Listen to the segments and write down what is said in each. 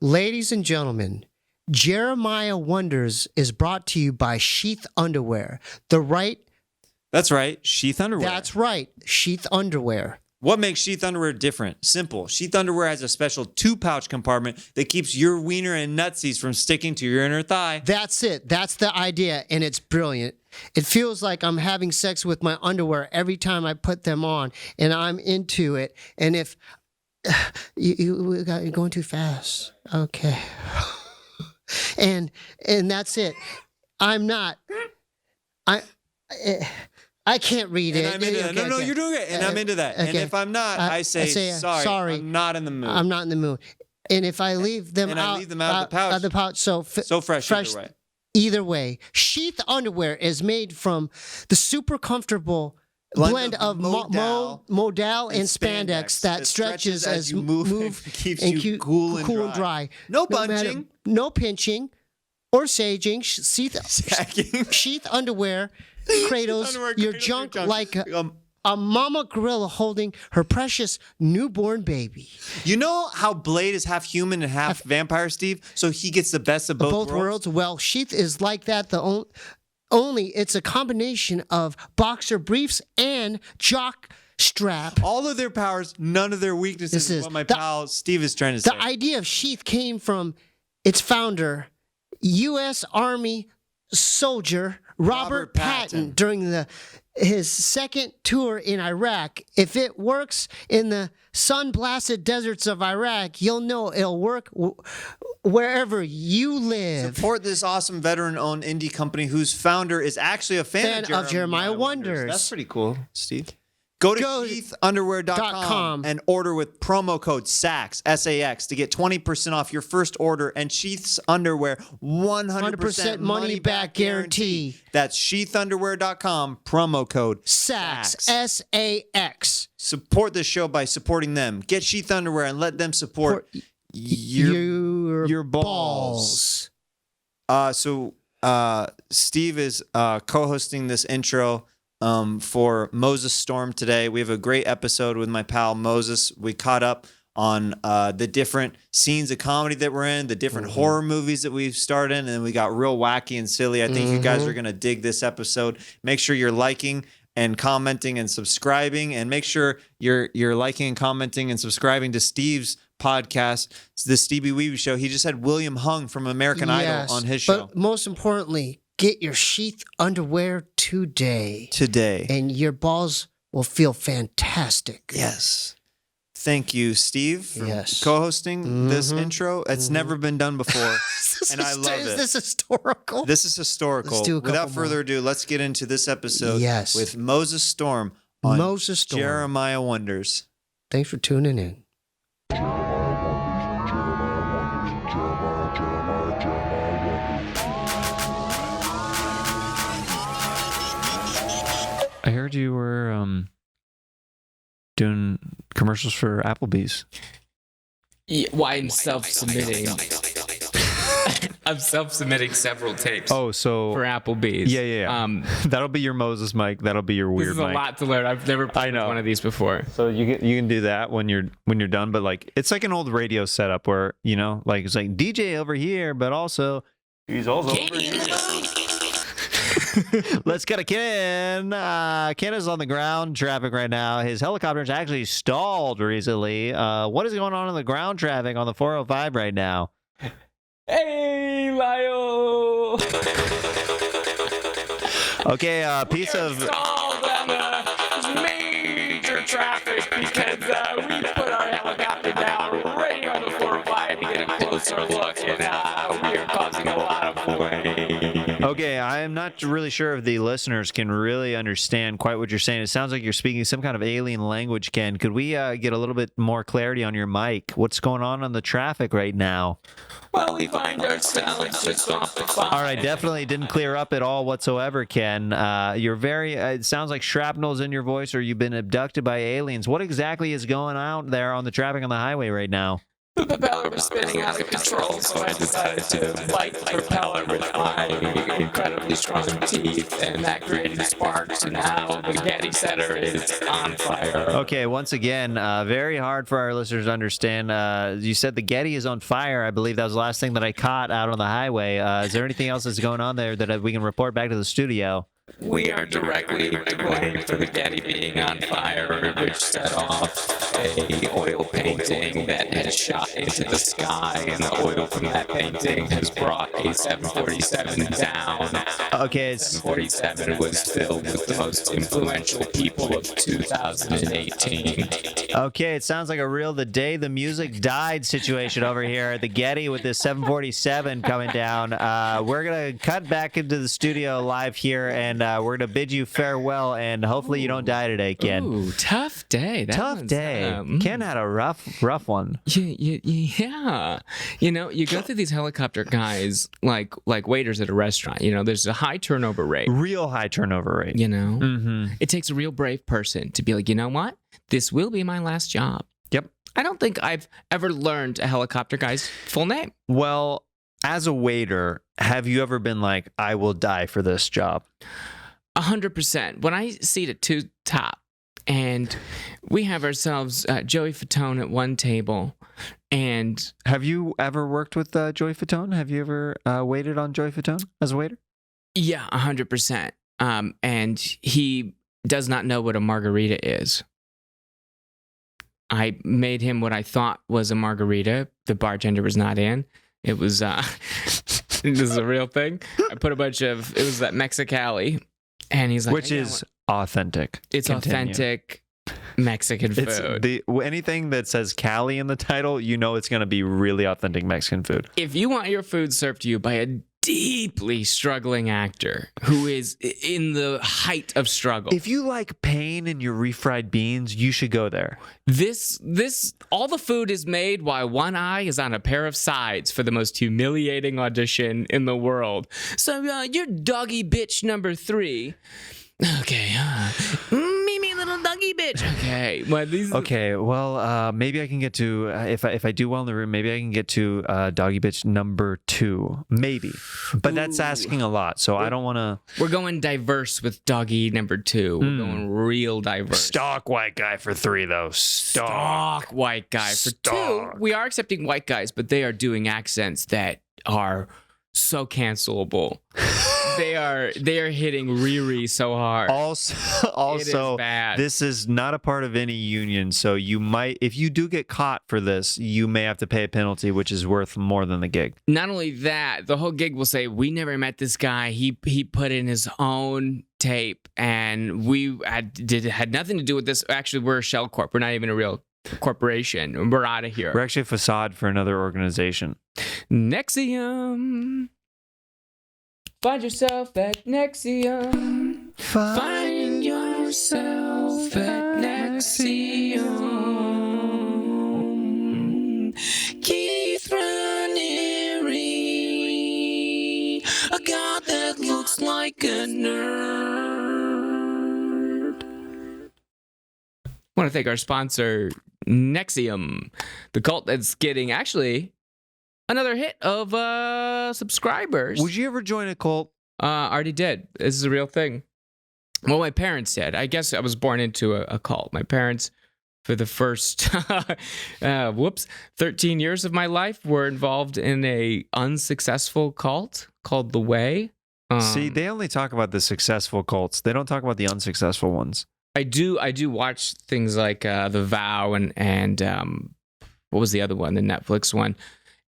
Ladies and gentlemen, Jeremiah Wonders is brought to you by Sheath Underwear. That's right, Sheath Underwear. That's right, Sheath Underwear. What makes Sheath Underwear different? Simple. Sheath Underwear has a special 2-pouch compartment that keeps your wiener and nutsies from sticking to your inner thigh. That's it. That's the idea, and it's brilliant. It feels like I'm having sex with my underwear every time I put them on, and I'm into it. And if you're going too fast, okay. And that's it. I'm not. I can't read it. And I'm into that. No, you're doing it. And I'm into that. Okay. And if I'm not, I say sorry. I'm not in the mood. I'm not in the mood. And if I leave them out of the pouch, so fresh either way. Either way, Sheath Underwear is made from the super comfortable blend of modal and spandex that stretches as you move and keeps you cool and dry. No bunching. No pinching or saging. Sheath Underwear cradles your junk like a mama gorilla holding her precious newborn baby. You know how Blade is half human and half vampire, Steve? So he gets the best of both worlds? Well, Sheath is like that. Only it's a combination of boxer briefs and jock strap. All of their powers, none of their weaknesses is what my pal Steve is trying to say. The idea of Sheath came from its founder, U.S. Army soldier Robert Patton during his second tour in Iraq. If it works in the sun-blasted deserts of Iraq, you'll know it'll work wherever you live. Support this awesome veteran-owned indie company whose founder is actually a fan of Jeremiah Wonders. That's pretty cool, Steve. Go to sheathunderwear.com and order with promo code SAX, S-A-X, to get 20% off your first order, and Sheath's Underwear 100% money back guarantee. That's sheathunderwear.com, promo code SAX, S-A-X. Support this show by supporting them. Get Sheath Underwear and let them support your balls. So Steve is co-hosting this intro for Moses Storm today. We have a great episode with my pal Moses. We caught up on the different scenes of comedy that we're in, the different horror movies that we've starred in, and we got real wacky and silly. I think you guys are going to dig this episode. Make sure you're liking and commenting and subscribing, and make sure you're liking and commenting and subscribing to Steve's podcast, the Stevie Weeby Show. He just had William Hung from American Idol on his show. But most importantly, get your Sheath Underwear today. And your balls will feel fantastic. Yes. Thank you, Steve, for co-hosting this intro. It's never been done before, and I love it. Is this historical? This is historical. Without further ado, let's get into this episode with Moses Storm on Jeremiah Wonders. Thanks for tuning in. I heard you were doing commercials for Applebee's. Yeah, well, I'm self-submitting. I'm self-submitting several tapes. Oh, so for Applebee's. Yeah. That'll be your Moses mic. That'll be your weird mic. This is a lot to learn. I've never played one of these before. So you can do that when you're done. But like it's like an old radio setup where like it's like DJ over here, but also he's also over here. Let's get a Ken. Ken is on the ground traffic right now. His helicopter is actually stalled recently. What is going on in the ground traffic on the 405 right now? Hey, Lyle. Okay, piece of major traffic because we put our helicopter down right on the 405 to get a closer look, and we are causing a lot of weight. Okay, I am not really sure if the listeners can really understand quite what you're saying. It sounds like you're speaking some kind of alien language, Ken. Could we get a little bit more clarity on your mic? What's going on the traffic right now? Well, we find ourselves just off the phone. All right, definitely didn't clear up at all whatsoever, Ken. You're it sounds like shrapnel's in your voice or you've been abducted by aliens. What exactly is going out there on the traffic on the highway right now? The propeller was spinning out of control, so I decided to light the propeller with my incredibly strong teeth, and that created sparks, and now the Getty Center is on fire. Okay, once again, very hard for our listeners to understand. You said the Getty is on fire. I believe that was the last thing that I caught out on the highway. Is there anything else that's going on there that we can report back to the studio? We are directly to blame for the Getty being on fire, which set off a oil painting that has shot into the sky, and the oil from that painting has brought a 747 down. Okay, 747 was filled with the most influential people of 2018. Okay, it sounds like a real the day the music died situation over here at the Getty with this 747 coming down. We're going to cut back into the studio live here, and we're going to bid you farewell, and hopefully you don't die today, Ken. Ooh, tough day. Tough day. Ken had a rough one. Yeah. You know, you go through these helicopter guys like waiters at a restaurant. You know, there's a high turnover rate. Real high turnover rate. You know, It takes a real brave person to be like, you know what? This will be my last job. Yep. I don't think I've ever learned a helicopter guy's full name. Well, as a waiter, have you ever been like, I will die for this job? 100%. When I seat at two top, and we have ourselves Joey Fatone at one table, and Have you ever worked with Joey Fatone? Have you ever waited on Joey Fatone as a waiter? yeah, 100%. And he does not know what a margarita is. I made him what I thought was a margarita. The bartender was not in. It was, this is a real thing. I put a bunch of, it was that Mexicali. And he's like, Which is authentic. It's Continue. authentic Mexican food. It's anything that says Cali in the title, you know it's going to be really authentic Mexican food. If you want your food served to you by a deeply struggling actor who is in the height of struggle, If you like pain in your refried beans, you should go there. this all the food is made while one eye is on a pair of sides for the most humiliating audition in the world. So you're doggy bitch number 3. Okay, me little doggy bitch. Okay, well these. Okay, well, maybe I can get to if I do well in the room, maybe I can get to doggy bitch number 2, maybe. But that's asking a lot, so I don't want to. We're going diverse with doggy number 2. We're going real diverse. Stock white guy for 3 though. Stock white guy for 2. We are accepting white guys, but they are doing accents that are so cancelable. They are hitting Riri so hard. Also, bad. This is not a part of any union, so you might, if you do get caught for this, you may have to pay a penalty, which is worth more than the gig. Not only that, the whole gig will say, we never met this guy. He put in his own tape, and we had nothing to do with this. Actually, we're a shell corp. We're not even a real corporation. We're out of here. We're actually a facade for another organization. Nexium. Find yourself at Nexium. Find yourself at Nexium. Keith Raniere, a god that looks like a nerd. I want to thank our sponsor, Nexium, the cult that's getting actually another hit of subscribers. Would you ever join a cult? Already did. This is a real thing. Well, my parents did. I guess I was born into a cult. My parents, for the first 13 years of my life, were involved in a unsuccessful cult called The Way. See, they only talk about the successful cults. They don't talk about the unsuccessful ones. I do watch things like The Vow and what was the other one? The Netflix one.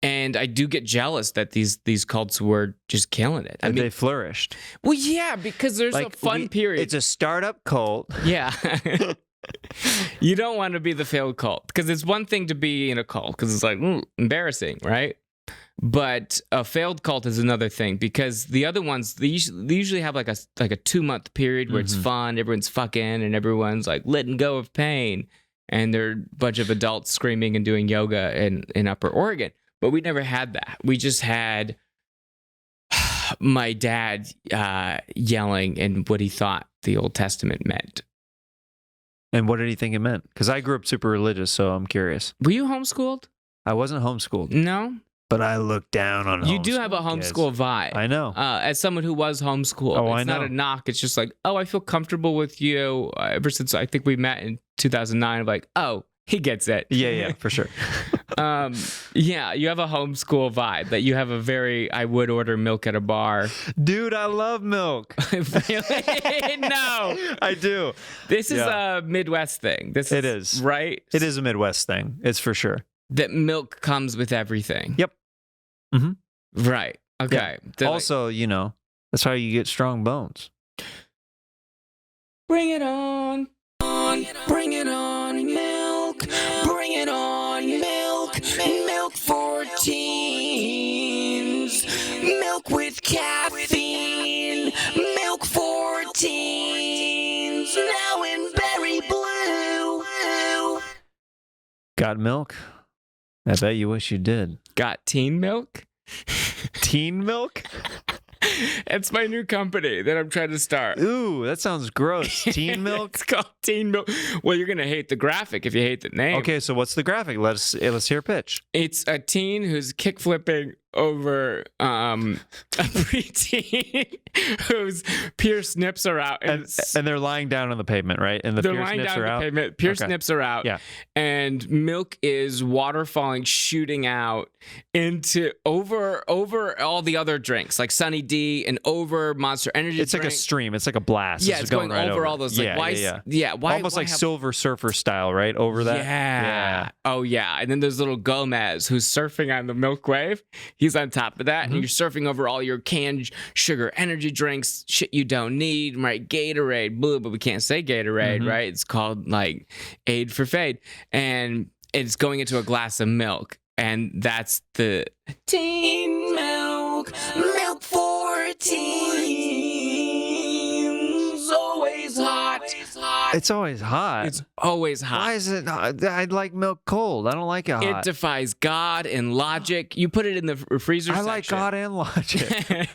And I do get jealous that these cults were just killing it. I mean, they flourished. Well, yeah, because there's a fun period. It's a startup cult. Yeah. You don't want to be the failed cult, because it's one thing to be in a cult because it's like embarrassing, right? But a failed cult is another thing, because the other ones, they usually have like a 2-month period where it's fun, everyone's fucking, and everyone's like letting go of pain, and they're a bunch of adults screaming and doing yoga in Upper Oregon. But we never had that. We just had my dad yelling and what he thought the Old Testament meant. And what did he think it meant? Because I grew up super religious, so I'm curious. Were you homeschooled? I wasn't homeschooled, No? but I looked down on You do have a homeschooled kids. homeschool vibe. I know. As someone who was homeschooled, Oh, it's I not know. a knock. It's just like, oh, I feel comfortable with you. Ever since I think we met in 2009, I'm like, oh, he gets it. Yeah, for sure. Yeah, you have a homeschool vibe. That you have a very, I would order milk at a bar. Dude, I love milk. Really? No. I do. This is Yeah. a Midwest thing. It is. Right? It is a Midwest thing. It's for sure. That milk comes with everything. Yep. Mm-hmm. Right. Okay. They're like, Also, that's how you get strong bones. bring it on. Bring it on, milk. Bring it on, milk. Milk for teens. Milk with caffeine. Milk for teens. Now in berry blue. Got milk? I bet you wish you did. Got teen milk? Teen milk? It's my new company that I'm trying to start. Ooh, that sounds gross. Teen milk? It's called Teen Milk. Well, you're gonna hate the graphic if you hate the name. Okay, so what's the graphic? Let's hear a pitch. It's a teen who's kick flipping over a preteen whose pierced nips are out, And they're lying down on the pavement, right? And the they're pierced lying nips down are on out. the pavement. Pierced Okay. nips are out. Yeah. And milk is water falling, shooting out into over all the other drinks, like Sunny D and over Monster Energy. It's like a drink. stream. It's like a blast. Yeah, it's going right over all those. Like, yeah. why? Almost why like have- Silver Surfer style, right? Over that. Yeah. Oh yeah. And then there's little Gomez who's surfing on the milk wave. He's on top of that, and you're surfing over all your canned sugar energy drinks, shit you don't need, right? Gatorade, blue, but we can't say Gatorade, right? It's called like Aid for Fade, and it's going into a glass of milk, and that's the Teen milk. Milk for teens. Always hot. It's always hot. it's always hot. Why is it hot? I'd like milk cold. I don't like it hot. It defies God and logic. You put it in the freezer I like section. God and logic.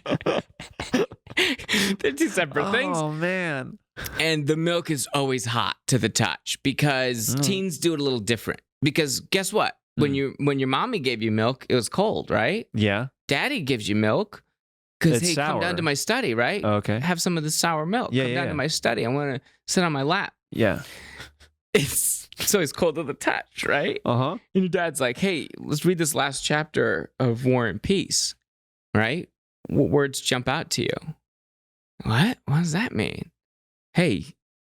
They're two separate things. Oh man. And the milk is always hot to the touch because teens do it a little different. Because guess what? When your mommy gave you milk, it was cold, right? Yeah. Daddy gives you milk because, It's hey, come down sour. to my study, right? Okay. Have some of the sour milk. Yeah, come yeah, down yeah. to my study. I want to sit on my lap. Yeah. It's always cold to the touch, right? Uh-huh. And your dad's like, hey, let's read this last chapter of War and Peace, right? What words jump out to you? What? What does that mean? Hey,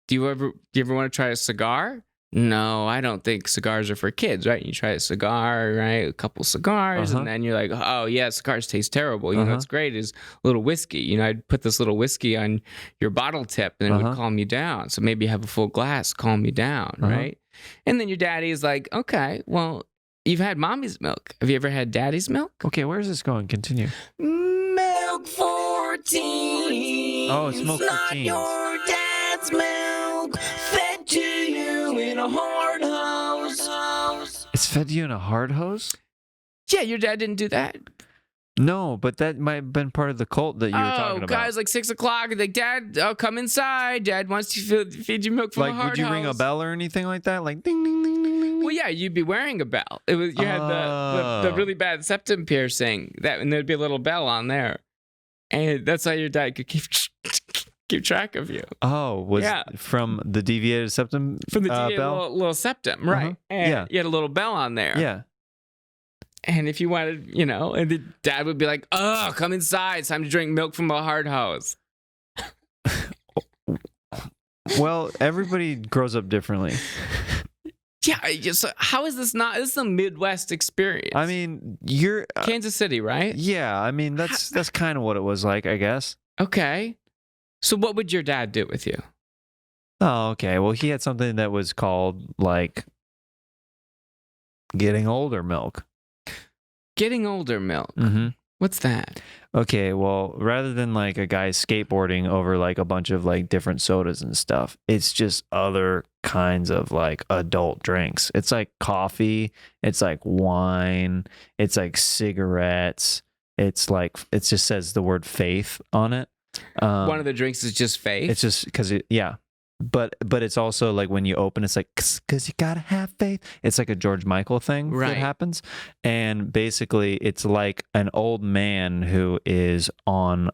do you ever want to try a cigar? No, I don't think cigars are for kids, right? You try a cigar, right? A couple cigars, and then you're like, oh, yeah, cigars taste terrible. You know what's great is a little whiskey. You know, I'd put this little whiskey on your bottle tip, and it would calm you down. So maybe have a full glass, calm you down, right? And then your daddy is like, okay, well, you've had mommy's milk. Have you ever had daddy's milk? Okay, where's this going? Continue. Milk for teens. Oh, it's milk for Not teens. your dad's milk. Fed to you in a hard hose. It's fed to you in a hard hose? Yeah, your dad didn't do that. No, but that might have been part of the cult that you were talking about. Guys, like 6 o'clock, like, Dad, come inside. Dad wants to feed you milk from a Like, hard would you ring a hose." bell or anything like that? Like, ding, ding, ding, ding, ding. Well, yeah, you'd be wearing a bell. It was you had the Oh. really bad septum piercing and there'd be a little bell on there, and that's how your dad could keep track of you Oh, was Yeah. from the deviated septum from the deviated bell? little septum, right? And Yeah. you had a little bell on there. Yeah. And if you wanted, and the dad would be like, "Oh, come inside. It's time to drink milk from a hard hose." Well, everybody grows up differently. Yeah. So how is this not? This is a Midwest experience. I mean, you're Kansas City, right? yeah, I mean that's kind of what it was like, I guess. Okay. So what would your dad do with you? Oh, okay. Well, he had something that was called like getting older milk. Getting older milk. Mm-hmm. What's that? Okay, well, rather than like a guy skateboarding over like a bunch of like different sodas and stuff, it's just other kinds of like adult drinks. It's like coffee, it's like wine, it's like cigarettes. It's like it just says the word faith on it. One of the drinks is just faith. It's just because but it's also like when you open, it's like, because you gotta have faith. It's like a George Michael thing Right. that happens. And basically, it's like an old man who is on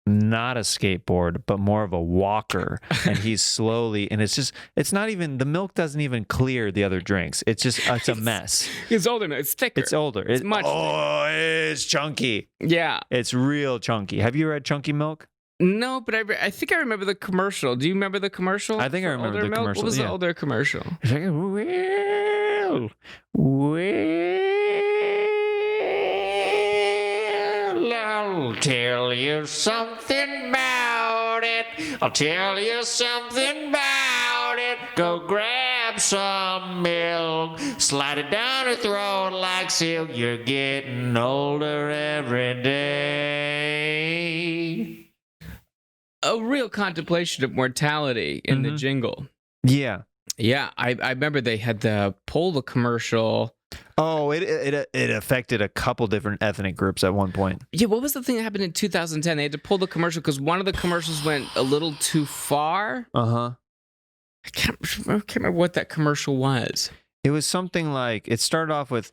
not a skateboard, but more of a walker. And he's slowly, and it's not even, the milk doesn't even clear the other drinks. It's a mess. It's older. It's thicker. It's older. It's much it's chunky. Yeah. It's real chunky. Have you read Chunky Milk? No, but I think I remember the commercial. Do you remember the commercial? I think I for remember older the milk? commercial, What was the yeah. older commercial? It's like, I'll tell you something about it. I'll tell you something about it. Go grab some milk, slide it down her throat like silk. You're getting older every day. A real contemplation of mortality in the jingle. Yeah. Yeah, I remember they had to pull the commercial. Oh, it affected a couple different ethnic groups at one point. Yeah, what was the thing that happened in 2010? They had to pull the commercial because one of the commercials went a little too far. Uh-huh. I can't remember what that commercial was. It was something like, it started off with,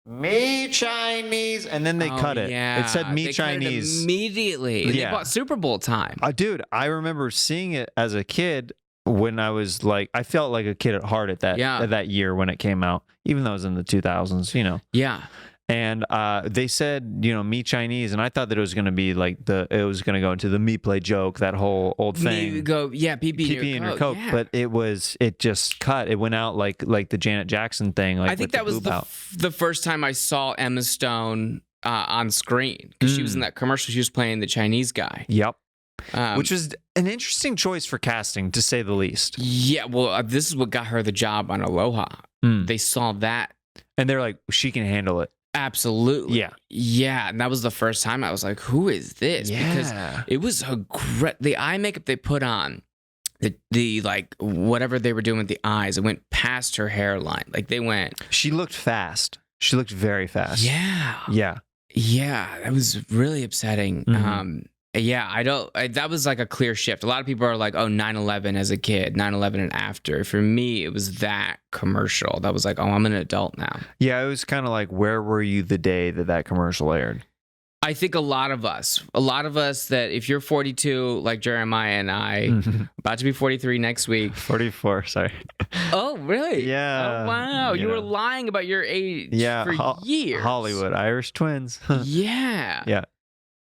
me Chinese, and then they cut it. Yeah. It said me They cut it Chinese. immediately. And Yeah. They bought Super Bowl time. Dude, I remember seeing it as a kid when I was like, I felt like a kid at heart at that year when it came out, even though it was in the 2000s, you know. Yeah. And they said, you know, me Chinese, and I thought that it was going to be like it was going to go into the me play joke, that whole old thing. Me go, yeah, PP in your coat, yeah. but it just cut. It went out like the Janet Jackson thing. Like I think with the that was boob out. the first time I saw Emma Stone on screen because she was in that commercial. She was playing the Chinese guy. Yep. Um, Which was an interesting choice for casting, to say the least. Yeah, well, this is what got her the job on Aloha. They saw that. And they're like, she can handle it. Absolutely. Yeah. Yeah, and that was the first time I was like, who is this? Because it was the eye makeup they put on, the like whatever they were doing with the eyes, it went past her hairline. Like they went. She looked fast. She looked very fast. Yeah. Yeah. Yeah, that was really upsetting. That was like a clear shift. A lot of people are like, oh, 9/11 as a kid, 9/11 and after. For me, it was that commercial. That was like, oh, I'm an adult now. Yeah, it was kind of like, where were you the day that commercial aired? I think a lot of us that if you're 42, like Jeremiah and I, about to be 43 next week. 44, sorry. Oh, really? Yeah. Oh, wow. You were lying about your age for years. Hollywood, Irish twins. Yeah. Yeah.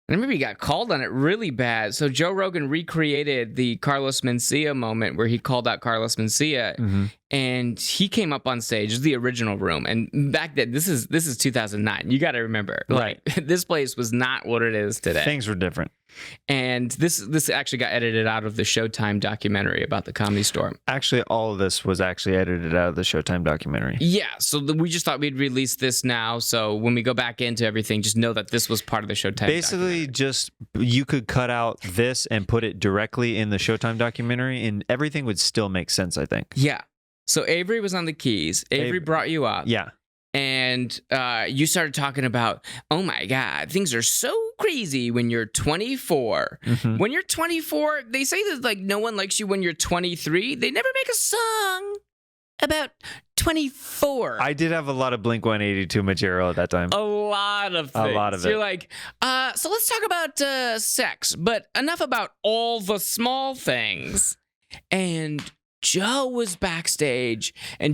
I remember he got called on it really bad. So Joe Rogan recreated the Carlos Mencia moment where he called out Carlos Mencia, and he came up on stage. It was the original room, and back then, this is 2009. You got to remember, Right? Like, this place was not what it is today. Things were different. And this actually got edited out of the Showtime documentary about the Comedy Store. Actually, all of this was actually edited out of the Showtime documentary. Yeah, so we just thought we'd release this now. So when we go back into everything, just know that this was part of the Showtime Basically, just you could cut out this and put it directly in the Showtime documentary, and everything would still make sense, I think. Yeah. So Avery was on the keys. Avery brought you up. Yeah. And you started talking about, oh my God, things are so crazy when you're 24. When you're 24, they say that like no one likes you when you're 23. They never make a song about 24. I did have a lot of Blink-182 material at that time. A lot of things. A lot of it. You're like, so let's talk about sex, but enough about all the small things. And Joe was backstage, and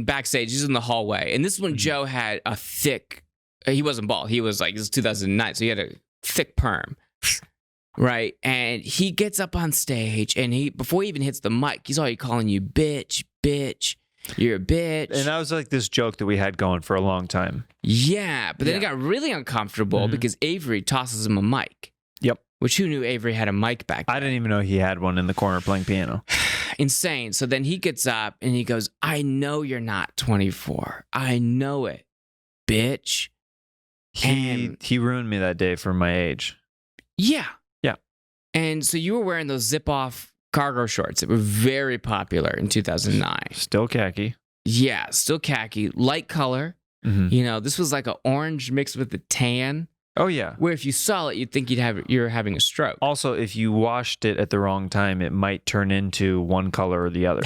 backstage, he's in the hallway. And this is when Joe had a thick, he wasn't bald. He was like, this is 2009, so he had a thick perm, right? And he gets up on stage, and before he even hits the mic, he's already calling you bitch, you're a bitch. And that was like this joke that we had going for a long time. Yeah, but then it got really uncomfortable because Avery tosses him a mic. Yep. Which who knew Avery had a mic back then? I didn't even know he had one in the corner playing piano. Insane. So then he gets up and he goes, I know you're not 24. I know it, bitch. He ruined me that day for my age. Yeah. Yeah. And so you were wearing those zip-off cargo shorts that were very popular in 2009. Still khaki. Yeah, still khaki, light color. You know, this was like an orange mixed with the tan. Oh yeah. Where if you saw it, you'd think you're having a stroke. Also, if you washed it at the wrong time, it might turn into one color or the other.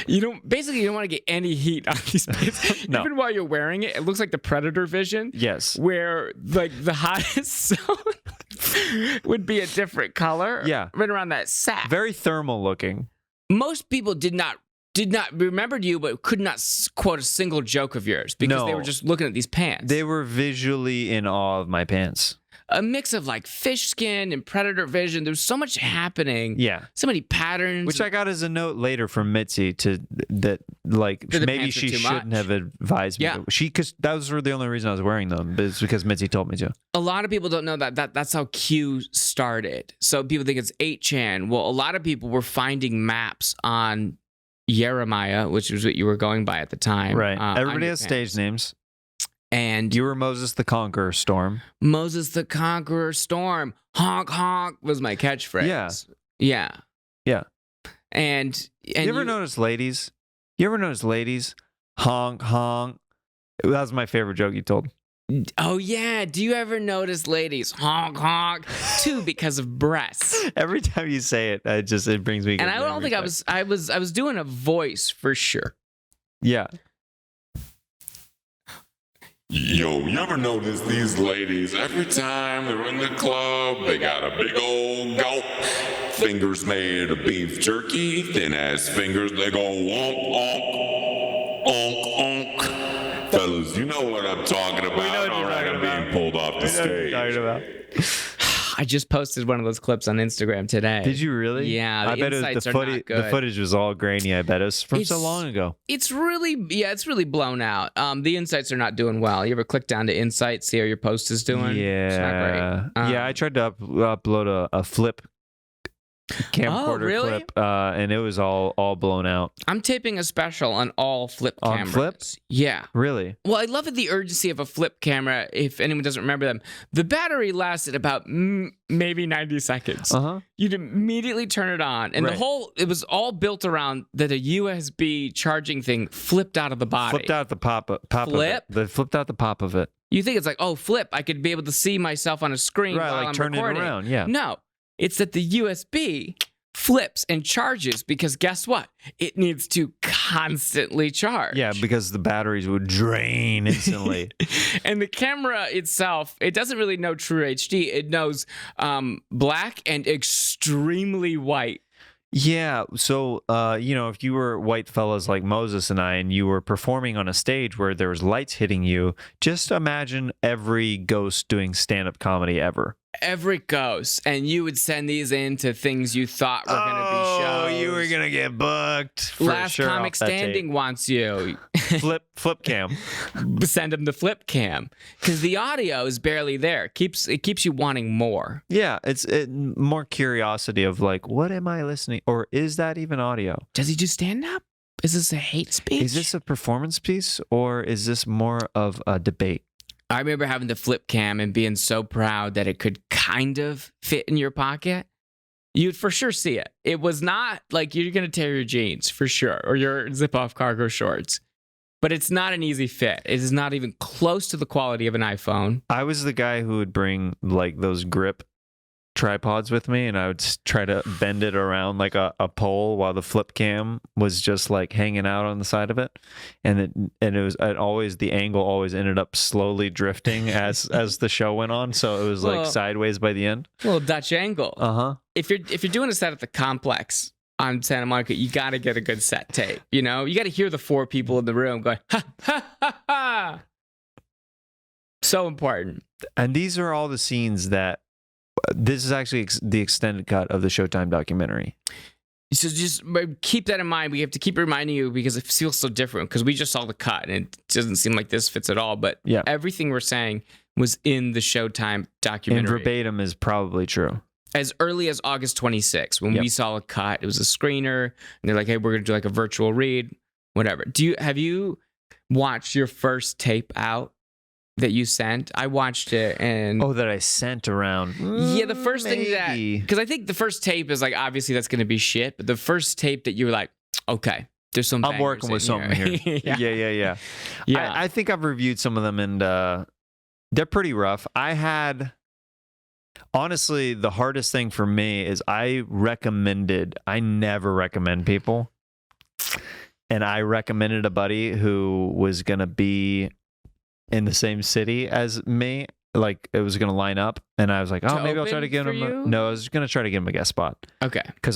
You don't want to get any heat on these pants. No. Even while you're wearing it, it looks like the Predator vision. Yes. Where like the hottest zone would be a different color. Yeah. Right around that sack. Very thermal looking. Most people did not remembered you, but could not quote a single joke of yours because they No. were just looking at these pants. They were visually in awe of my pants. A mix of like fish skin and Predator vision. There's so much happening. Yeah. So many patterns. Which I got as a note later from Mitzi that the maybe pants are she too shouldn't much. have advised me. Yeah. Because that was the only reason I was wearing them. But it's because Mitzi told me to. A lot of people don't know that's how Q started. So people think it's 8chan. Well, a lot of people were finding maps on Jeremiah, which was what you were going by at the time. Right. on Everybody your has pants. stage names. And You were Moses the Conqueror, Storm. Moses the Conqueror Storm, honk honk was my catchphrase. Yeah. Yeah. Yeah. And You ever notice ladies? Honk, honk. That was my favorite joke you told. Oh yeah, do you ever notice ladies honk honk too because of breasts? Every time you say it, it brings me. And I don't think I was doing a voice for sure. Yeah. Yo, you ever notice these ladies, every time they're in the club, they got a big old gulp. Fingers made of beef jerky, thin ass fingers, they go wonk, onk, onk, onk. Fellas, you know what I'm talking about. All right, I'm being pulled off the stage. I just posted one of those clips on Instagram today. Did you really? Yeah, I bet insights the are not good. The footage was all grainy. I bet it was from so It's- long ago. It's really blown out. The insights are not doing well. You ever click down to insights, see how your post is doing? It's not great. Yeah. I tried to upload a flip camcorder really? clip, and it was all blown out. I'm taping a special on all flip On cameras. flip? Yeah. Really? Well, I love the urgency of a flip camera. If anyone doesn't remember them, the battery lasted about maybe 90 seconds. Uh-huh. You'd immediately turn it on, and Right. it was all built around that a USB charging thing flipped out of the body. Flipped out the pop of Flip? it. They flipped out the pop of it. You think it's like, oh, flip, I could be able to see myself on a screen Right, while like I'm turn it recording. around, yeah. No, it's that the USB flips and charges because guess what? It needs to constantly charge. Yeah, because the batteries would drain instantly. And the camera itself, it doesn't really know true HD. It knows black and extremely white. Yeah, so if you were white fellas like Moses and I, and you were performing on a stage where there was lights hitting you, just imagine every ghost doing stand-up comedy ever. Every ghost, and you would send these in to things you thought were going to be shows. You were gonna get booked. For Last sure Comic off that tape. Standing wants you. flip cam. Send them the flip cam because the audio is barely there. It keeps you wanting more. Yeah, it's more curiosity of like, what am I listening? Or is that even audio? Does he do stand up? Is this a hate speech? Is this a performance piece or is this more of a debate? I remember having the flip cam and being so proud that it could kind of fit in your pocket. You'd for sure see it. It was not like you're going to tear your jeans for sure or your zip off cargo shorts. But it's not an easy fit. It is not even close to the quality of an iPhone. I was the guy who would bring like those grip tripods with me, and I would try to bend it around like a pole while the flip cam was just like hanging out on the side of it, and the angle always ended up slowly drifting as the show went on, so it was like sideways by the end. A little Dutch angle. If you're doing a set at the Complex on Santa Monica, you got to get a good set tape. You know, you got to hear the four people in the room going ha ha ha ha. So important. And these are all the scenes that. This is actually the extended cut of the Showtime documentary. So just keep that in mind. We have to keep reminding you because it feels so different because we just saw the cut and it doesn't seem like this fits at all. But yeah, everything we're saying was in the Showtime documentary. And verbatim is probably true. As early as August 26th, when we saw a cut, it was a screener, and they're like, "Hey, we're gonna do like a virtual read, whatever." Have you watched your first tape out that you sent? I watched it and that I sent around. Yeah, the first thing that because I think the first tape is like obviously that's gonna be shit, but the first tape that you were like, okay, there's some. I'm working with something here. Yeah. Yeah. I think I've reviewed some of them, and They're pretty rough. Honestly, the hardest thing for me is I never recommend people. And I recommended a buddy who was going to be in the same city as me. Like, it was going to line up. And I was like, oh, maybe I'll try to get him. No, I was going to try to get him a guest spot. Okay. Because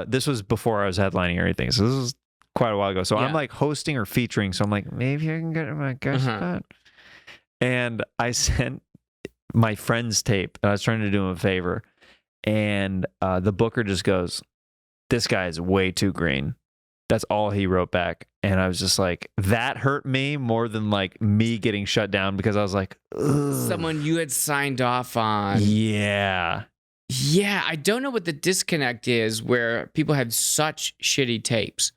this was before I was headlining or anything. So this was quite a while ago. So I'm like hosting or featuring. So I'm like, maybe I can get him a guest spot. And I sent my friend's tape. And I was trying to do him a favor. And the booker just goes, this guy is way too green. That's all he wrote back. And I was just like, that hurt me more than like me getting shut down, because I was like, ugh. Someone you had signed off on. Yeah. Yeah, I don't know what the disconnect is where people have such shitty tapes.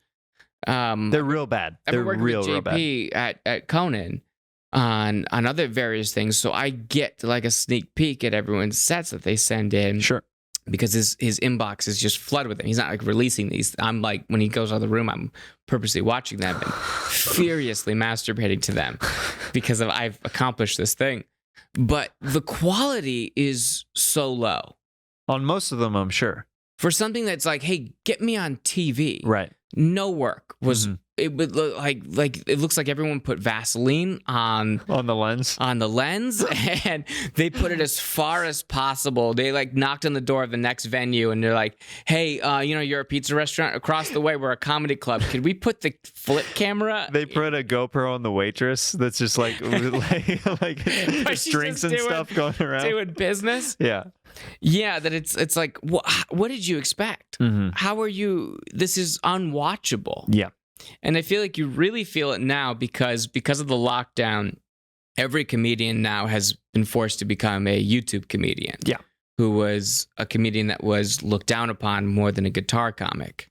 They're real bad. They're real bad. At Conan on other various things. So I get like a sneak peek at everyone's sets that they send in. Sure. Because his inbox is just flooded with them. He's not like releasing these. I'm like, when he goes out of the room, I'm purposely watching them and furiously masturbating to them because I've accomplished this thing. But the quality is so low. On most of them, I'm sure. For something that's like, hey, get me on TV. Right. No work was. It would look like it looks like everyone put Vaseline on the lens. And they put it as far as possible. They like knocked on the door of the next venue and they're like, "Hey, you're a pizza restaurant across the way. We're a comedy club. Could we put the flip camera?" They put a GoPro on the waitress that's just like just drinks and stuff going around doing business. Yeah. Yeah, that it's like, what did you expect? How are you? This is unwatchable. Yeah. And I feel like you really feel it now because of the lockdown, every comedian now has been forced to become a YouTube comedian. Yeah. Who was a comedian that was looked down upon more than a guitar comic.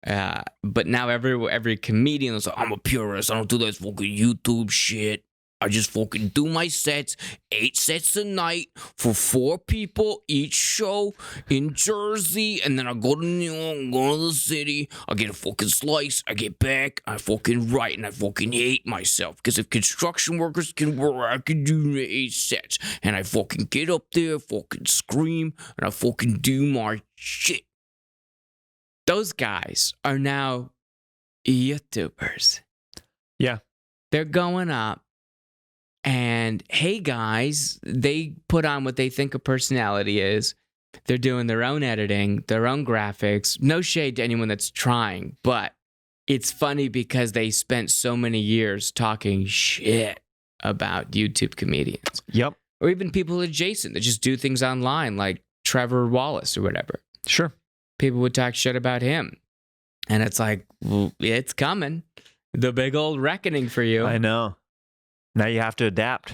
But now every comedian is like, I'm a purist. I don't do this fucking YouTube shit. I just fucking do my sets, 8 sets a night for 4 people each show in Jersey, and then I go to New York, go to the city, I get a fucking slice, I get back, I fucking write, and I fucking hate myself, because if construction workers can work, I can do 8 sets, and I fucking get up there, fucking scream, and I fucking do my shit. Those guys are now YouTubers. Yeah. They're going up. And hey, guys, they put on what they think a personality is. They're doing their own editing, their own graphics. No shade to anyone that's trying, but it's funny because they spent so many years talking shit about YouTube comedians. Yep. Or even people adjacent that just do things online, like Trevor Wallace or whatever. Sure. People would talk shit about him. And it's like, well, it's coming. The big old reckoning for you. I know. Now you have to adapt.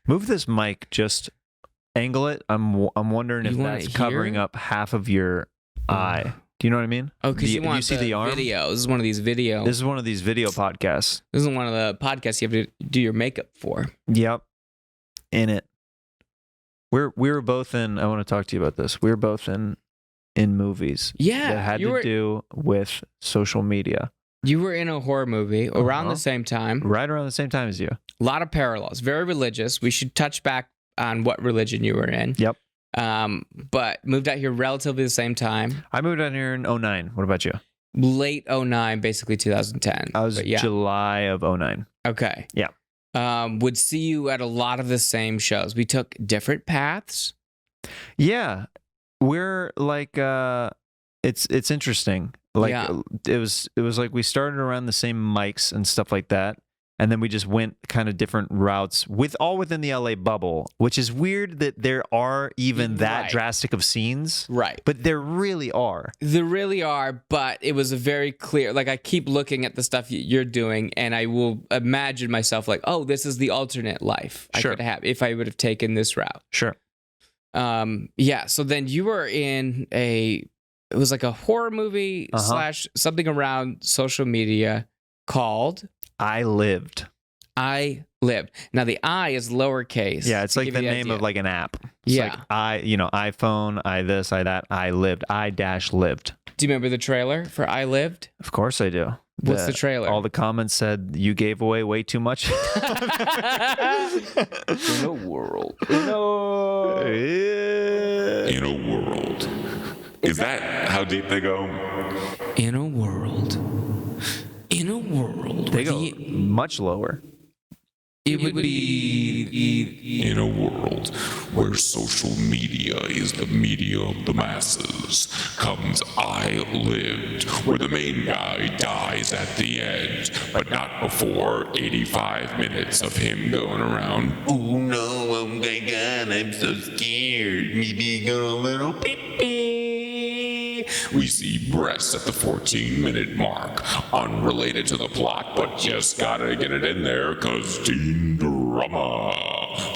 Move this mic, just angle it. I'm wondering if that's covering up half of your eye. Do you know what I mean? Oh, because you want see the arm? Video. This is one of these video. This is one of these video podcasts. This is one of the podcasts you have to do your makeup for. Yep. In it. We were both in. I want to talk to you about this. We were both in movies. Yeah, that had to do with social media. You were in a horror movie around the same time. Right around the same time as you. A lot of parallels. Very religious. We should touch back on what religion you were in. Yep. But moved out here relatively the same time. I moved out here in 2009. What about you? Late 2009, basically 2010. I was July of 2009. Okay. Yeah. Would see you at a lot of the same shows. We took different paths. Yeah. We're like, it's interesting. Like it was like we started around the same mics and stuff like that, and then we just went kind of different routes within the LA bubble, which is weird that there are even that drastic of scenes. Right. But there really are. There really are, but it was a very clear, like I keep looking at the stuff you're doing and I will imagine myself like, oh, this is the alternate life I could have if I would have taken this route. Sure. Yeah, so then you were in it was like a horror movie / something around social media called I Lived. I Lived. Now the I is lowercase. Yeah, it's like the name of like an app. It's like iPhone, I this, I that, I lived. I-lived. Do you remember the trailer for I Lived? Of course I do. What's the trailer? All the comments said you gave away way too much. In a world. In a world. Is that how deep they go? In a world. In a world. They go much lower. It would be In a world where social media is the media of the masses, comes I Lived, where the main guy dies at the end, but not before 85 minutes of him going around, oh no, oh my god, I'm so scared, maybe go a little pee-pee. We see breasts at the 14-minute mark, unrelated to the plot, but just gotta get it in there, cause teen drama.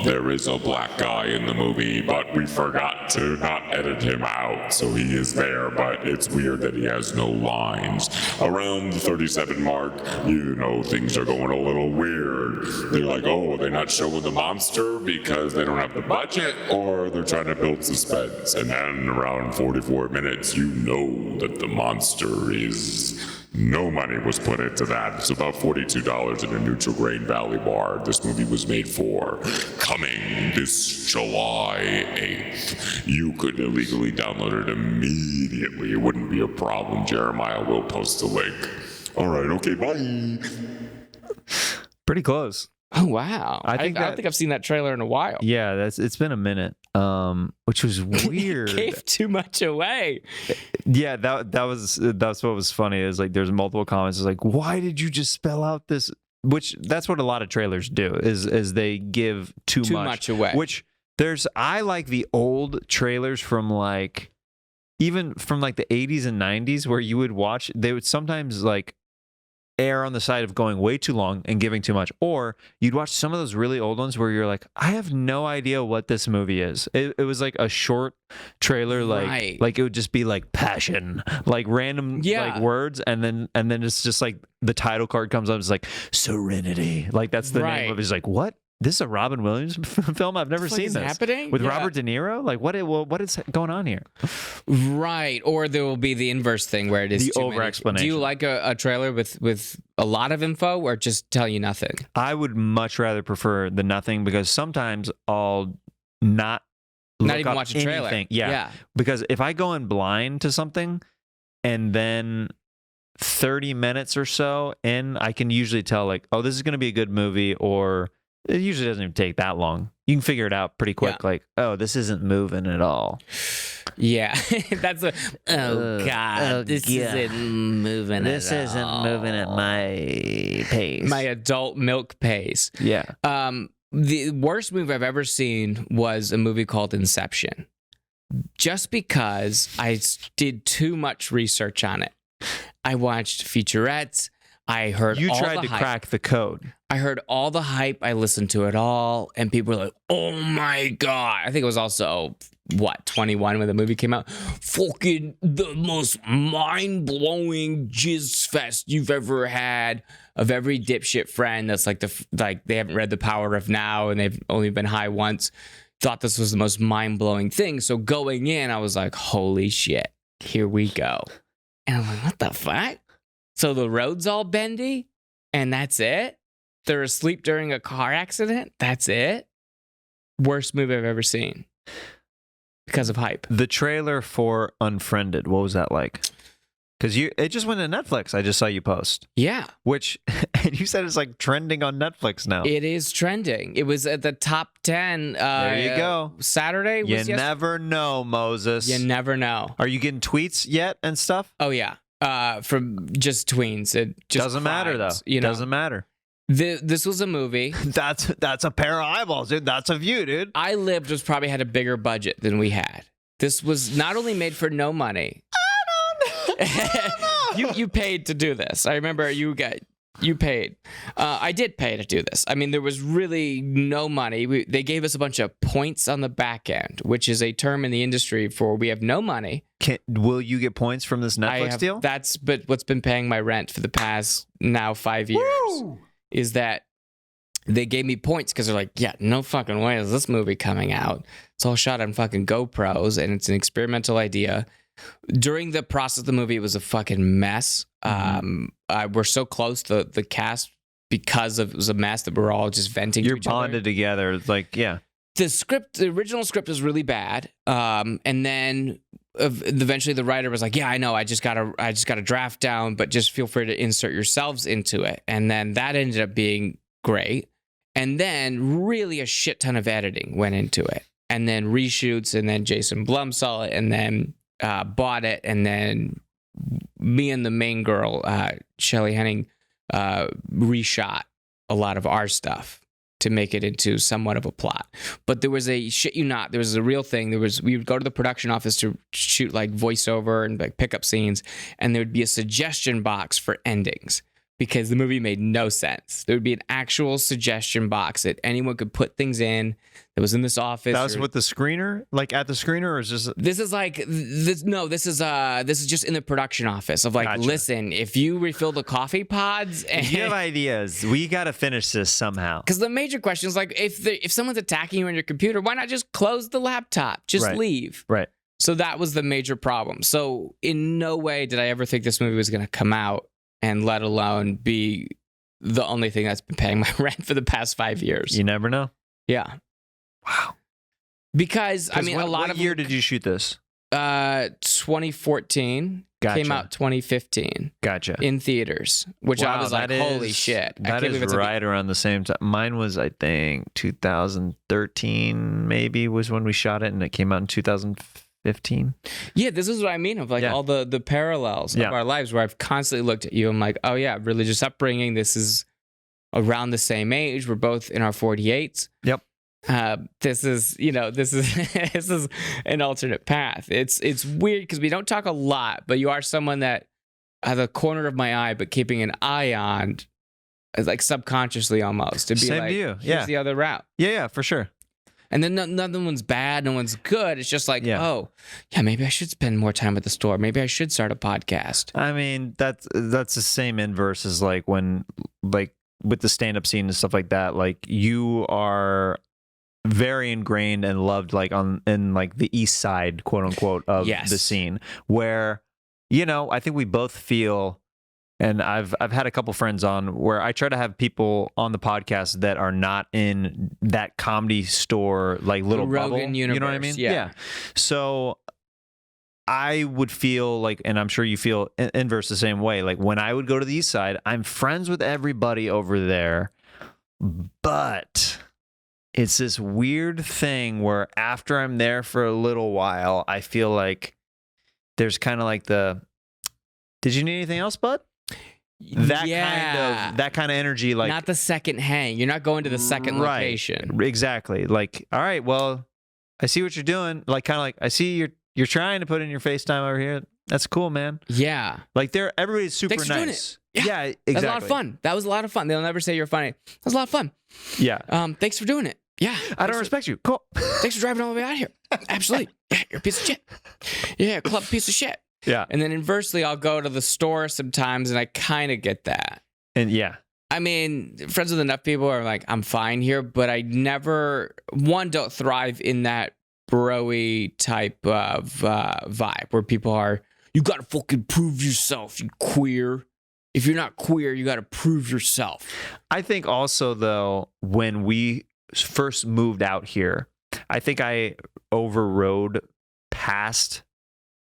There is a black guy in the movie, but we forgot to not edit him out, so he is there, but it's weird that he has no lines. Around the 37 mark, you know, things are going a little weird. They're like, oh, they're not showing the monster because they don't have the budget, or they're trying to build suspense. And then around 44 minutes, you know that the monster is... No money was put into that. It's about $42 in a neutral grain Valley bar this movie was made for. Coming this July 8th. You could illegally download it immediately. It wouldn't be a problem. Jeremiah will post the link. All right, okay, bye. Pretty close. Oh, wow. I I don't think I've seen that trailer in a while. Yeah, it's been a minute. Which was weird. Gave too much away. Yeah, that's what was funny. Is like there's multiple comments. It's like, why did you just spell out this? Which that's what a lot of trailers do. Is they give too much away. Which I like the old trailers from like even from like the 80s and 90s where you would watch. They would sometimes like err on the side of going way too long and giving too much, or you'd watch some of those really old ones where you're like, I have no idea what this movie is. It was like a short trailer, like like it would just be like passion, like random like words, and then it's just like the title card comes up, it's like Serenity, like that's the name of it. It's like, what? This is a Robin Williams film? I've never seen this. Happening? With Robert De Niro? Like, what is going on here? Right. Or there will be the inverse thing where it is the over-explanation. Do you like a trailer with a lot of info or just tell you nothing? I would much rather prefer the nothing, because sometimes I'll not even watch a trailer. Anything. Yeah. Because if I go in blind to something and then 30 minutes or so in, I can usually tell like, oh, this is going to be a good movie, or... It usually doesn't even take that long. You can figure it out pretty quick. Yeah. Like, oh, this isn't moving at all. Yeah, that's this isn't moving. This isn't moving at my pace. My adult milk pace. Yeah. The worst movie I've ever seen was a movie called Inception. Just because I did too much research on it. I watched featurettes. I heard you all tried the to hype. crack the code. I heard all the hype. I listened to it all, and people were like, "Oh my god!" I think it was also 21 when the movie came out. Fucking the most mind-blowing jizz fest you've ever had of every dipshit friend that's like they haven't read The Power of Now and they've only been high once. Thought this was the most mind-blowing thing. So going in, I was like, "Holy shit, here we go!" And I'm like, "What the fuck?" So the road's all bendy, and that's it? They're asleep during a car accident? That's it? Worst movie I've ever seen. Because of hype. The trailer for Unfriended, what was that like? Because it just went to Netflix. I just saw you post. Yeah. And you said it's like trending on Netflix now. It is trending. It was at the top 10. There you go. Saturday was never know, Moses. You never know. Are you getting tweets yet and stuff? Oh, yeah. From just tweens. It just doesn't matter though. You know? Doesn't matter. This was a movie. That's a pair of eyeballs, dude. That's a view, dude. I Lived was probably had a bigger budget than we had. This was not only made for no money. I don't know. You paid to do this. I remember you paid. I did pay to do this. I mean, there was really no money. They gave us a bunch of points on the back end, which is a term in the industry for we have no money. Will you get points from this Netflix deal? But what's been paying my rent for the past now 5 years is that they gave me points because they're like, yeah, no fucking way is this movie coming out. It's all shot on fucking GoPros and it's an experimental idea. during the process of the movie, it was a fucking mess. We're so close, the cast, because it was a mess that we're all just venting. You're to each other. bonded together. It's like, yeah. The original script was really bad. And then eventually the writer was like, yeah, I know, I just got a draft down, but just feel free to insert yourselves into it. And then that ended up being great. And then really a shit ton of editing went into it. And then reshoots, and then Jason Blum saw it and then bought it. And then me and the main girl, Shelley Henning, reshot a lot of our stuff to make it into somewhat of a plot. But there was a there was a real thing. We would go to the production office to shoot like voiceover and like pickup scenes, and there would be a suggestion box for endings because the movie made no sense. There would be an actual suggestion box that anyone could put things in that was in this office. That was with the screener, like at the screener, or is this this is just in the production office of like, Gotcha. Listen, if you refill the coffee pods, and you have ideas, we got to finish this somehow. because the major question is like, if someone's attacking you on your computer, why not just close the laptop? Just Right. leave. Right. So that was the major problem. So in no way did I ever think this movie was going to come out, and let alone be the only thing that's been paying my rent for the past 5 years. You never know. Yeah. Wow. Because I mean, what, a lot what of year did you shoot this? 2014 Gotcha. came out 2015 Gotcha. in theaters, which I Wow, was like, that holy is- shit! I That can't is believe it's like right around the same time. Mine was, I think, 2013 maybe was when we shot it, and it came out in 2015. yeah, this is what I mean of like Yeah. all the parallels Yeah. of our lives where I've constantly looked at you. I'm like, oh yeah, religious upbringing. This is around the same age. We're both in our 48s. Yep. This is this is an alternate path. It's weird because we don't talk a lot, but you are someone that has a corner of my eye, but keeping an eye on, like subconsciously almost to be Same like, to you. here's Yeah. the other route. Yeah, for sure. And then none one's bad, no one's good. It's just like, Yeah. oh, yeah, maybe I should spend more time at the store. Maybe I should start a podcast. I mean, that's the same inverse as like when, like with the stand-up scene and stuff like that, like you are very ingrained and loved like in like the east side, quote unquote, of Yes. the scene where, I think we both feel, and I've had a couple friends on where I try to have people on the podcast that are not in that Comedy Store like little Rogan bubble. You know what I universe, mean? yeah. So I would feel like, and I'm sure you feel inverse the same way. Like when I would go to the east side, I'm friends with everybody over there, but it's this weird thing where after I'm there for a little while, I feel like there's kind of like did you need anything else, bud? That kind of energy, like not the second hang. You're not going to the second Right. location. Exactly. Like, all right, well, I see what you're doing. Like, kind of like I see you're trying to put in your FaceTime over here. That's cool, man. Yeah. Like everybody's super Thanks for doing nice. it. Yeah, exactly. That was a lot of fun. That was a lot of fun. They'll never say you're funny. That was a lot of fun. Yeah. Thanks for doing it. Yeah. I don't respect you. Cool. Thanks for driving all the way out here. Absolutely. Yeah, you're a piece of shit. Yeah, club piece of shit. Yeah. And then inversely, I'll go to the store sometimes and I kind of get that. And yeah. I mean, friends with enough people are like, I'm fine here, but I never, don't thrive in that bro-y type of vibe where people are, you got to fucking prove yourself, you queer. If you're not queer, you got to prove yourself. I think also, though, when we first moved out here, I think I overrode past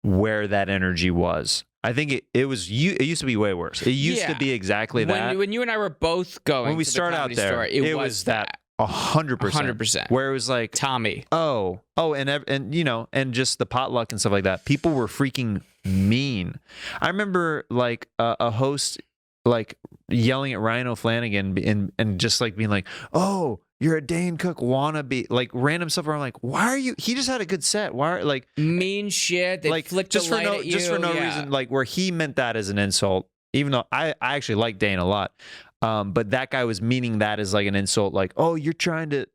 where that energy was. I think it used to be way worse. It used to be exactly that. When you and I were both going When we to the start out Comedy there, Store, it was that 100%. 100%. Where it was like, Tommy. and just the potluck and stuff like that. People were freaking mean. I remember like a host like yelling at Ryan O'Flanagan and just like being like, "Oh, you're a Dane Cook wannabe," like random stuff. Where I'm like, "Why are you?" He just had a good set. Why, like Mean shit. They like flicked just the for light no at you. just for no Yeah. reason, like where he meant that as an insult. Even though I actually like Dane a lot. But that guy was meaning that as like an insult, like, "Oh, you're trying to."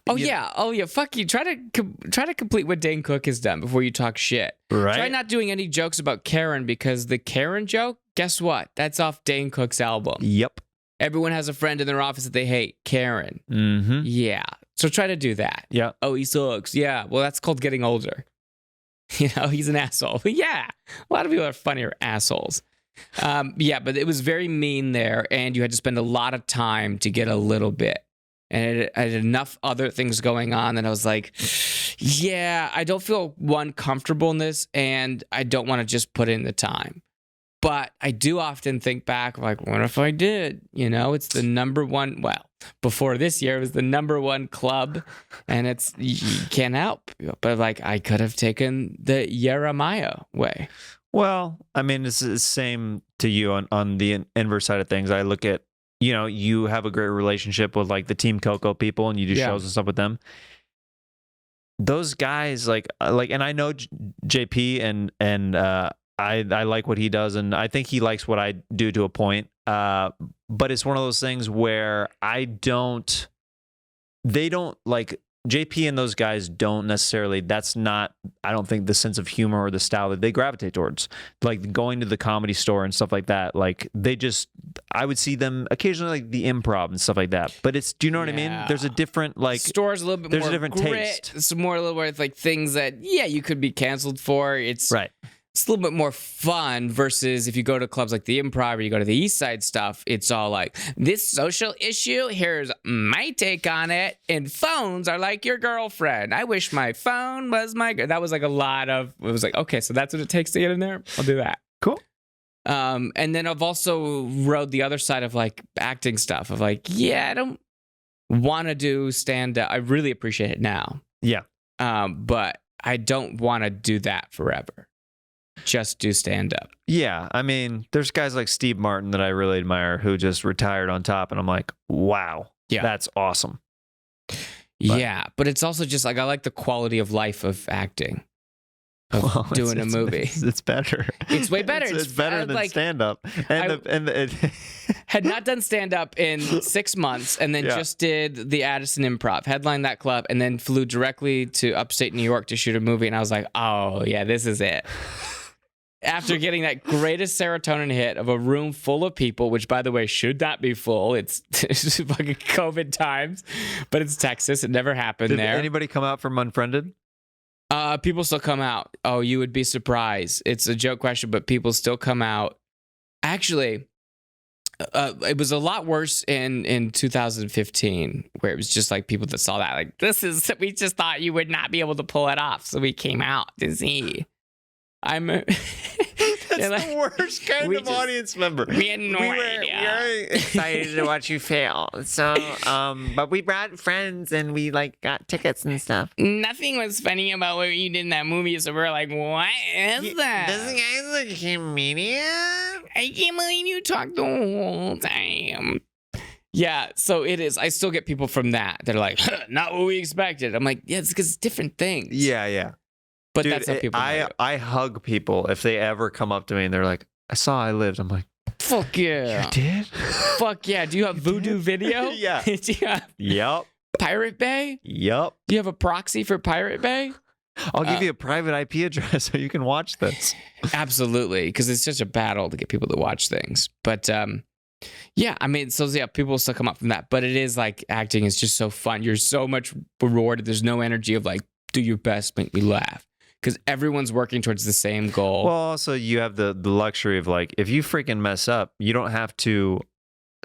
Oh yeah. Fuck you. Try to complete what Dane Cook has done before you talk shit. Right. Try not doing any jokes about Karen because the Karen joke, guess what? That's off Dane Cook's album. Yep. Everyone has a friend in their office that they hate. Karen. Mm-hmm. Yeah. So try to do that. Yeah. Oh, he sucks. Yeah. Well, that's called getting older. You know, he's an asshole. But yeah, a lot of people are funnier assholes. Yeah, but it was very mean there, and you had to spend a lot of time to get a little bit. And I had enough other things going on that I was like, yeah, I don't feel comfortable in this, and I don't want to just put in the time. But I do often think back, like, what if I did? You know, it's the number one. Well, before this year, it was the number one club, and you can't help. But like, I could have taken the Jeremiah way. Well, I mean, it's the same to you on the inverse side of things. I look at, you know, you have a great relationship with like the Team Coco people, and you do shows and stuff with them. Those guys, like, and I know JP, and I like what he does, and I think he likes what I do to a point. But it's one of those things where they don't like JP and those guys don't necessarily, that's not, I don't think, the sense of humor or the style that they gravitate towards. Like going to the Comedy Store and stuff like that. Like they just, I would see them occasionally like the Improv and stuff like that. But it's, do you know what I mean? There's a different like, Store's a little bit there's more a different grit. taste. It's more a little bit like things that, yeah, you could be canceled for. It's right. It's a little bit more fun versus if you go to clubs like the Improv or you go to the East Side stuff, it's all like, this social issue, here's my take on it, and phones are like your girlfriend. I wish my phone was my girl. That was like a lot of, it was like, okay, so that's what it takes to get in there? I'll do that. Cool. And then I've also rode the other side of like acting stuff of like, yeah, I don't want to do stand-up. I really appreciate it now. Yeah. But I don't want to do that forever. Just do stand-up. Yeah, I mean, there's guys like Steve Martin that I really admire who just retired on top, and I'm like, wow, that's awesome. But it's also just like, I like the quality of life of acting, of doing a movie. It's better. It's way better. It's better than stand-up. Had not done stand-up in 6 months, and then just did the Addison Improv, headlined that club, and then flew directly to upstate New York to shoot a movie, and I was like, oh, yeah, this is it. After getting that greatest serotonin hit of a room full of people, which, by the way, should not be full. It's fucking COVID times, but it's Texas. It never happened there. Did anybody come out from Unfriended? People still come out. Oh, you would be surprised. It's a joke question, but people still come out. Actually, it was a lot worse in 2015, where it was just like people that saw that, like, we just thought you would not be able to pull it off, so we came out to see. That's like, the worst kind of audience member. We had no idea. We were excited to watch you fail. So, but we brought friends and we like got tickets and stuff. Nothing was funny about what you did in that movie, so we're like, what is that? This guy's a comedian? I can't believe you talked the whole time. Yeah, so it is. I still get people from that. They're like, not what we expected. I'm like, yeah, it's because it's different things. Yeah. But dude, that's how people I hug people if they ever come up to me and they're like, I saw I lived. I'm like, fuck yeah. You did? Fuck yeah. Do you have Voodoo Video? Yeah. Do you have Yep. Pirate Bay? Yep. Do you have a proxy for Pirate Bay? I'll give you a private IP address so you can watch this. Absolutely, because it's such a battle to get people to watch things. But yeah, I mean, so yeah, people will still come up from that. But it is like, acting is just so fun. You're so much rewarded. There's no energy of like, do your best, make me laugh. Because everyone's working towards the same goal. Well, also, you have the luxury of like, if you freaking mess up, you don't have to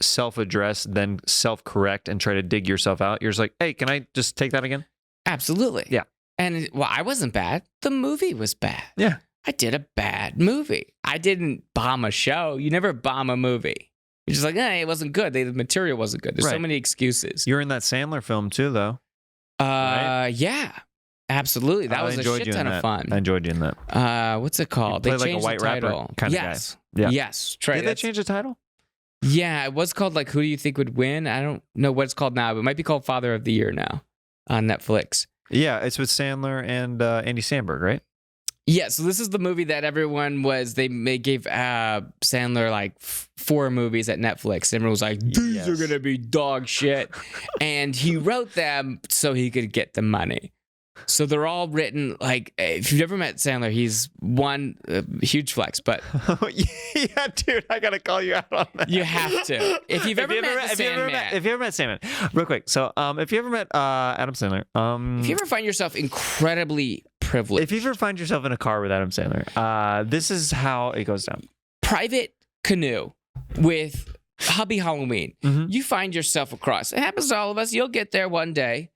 self-address, then self-correct and try to dig yourself out. You're just like, hey, can I just take that again? Absolutely. Yeah. And well, I wasn't bad. The movie was bad. Yeah. I did a bad movie. I didn't bomb a show. You never bomb a movie. You're just like, it wasn't good. The material wasn't good. There's so many excuses. You're in that Sandler film too, though. Right? Yeah. Absolutely. That was a shit ton of fun. I enjoyed you in that. What's it called? They changed like a white the title. rapper kind of guy. Yeah. Yes. Did they change the title? Yeah. It was called like Who Do You Think Would Win? I don't know what it's called now, but it might be called Father of the Year now on Netflix. Yeah. It's with Sandler and Andy Samberg, right? Yeah. So this is the movie that everyone was, they gave Sandler like 4 movies at Netflix. Everyone was like, these are going to be dog shit. And he wrote them so he could get the money. So they're all written like, if you've ever met Sandler, he's one huge flex, but yeah, dude, I gotta call you out on that. You have to. If you've ever met Sandman, real quick. So, if you ever met Adam Sandler, if you ever find yourself incredibly privilege. If you ever find yourself in a car with Adam Sandler, this is how it goes down. Private canoe with hubby Halloween. You find yourself across. It happens to all of us. You'll get there one day.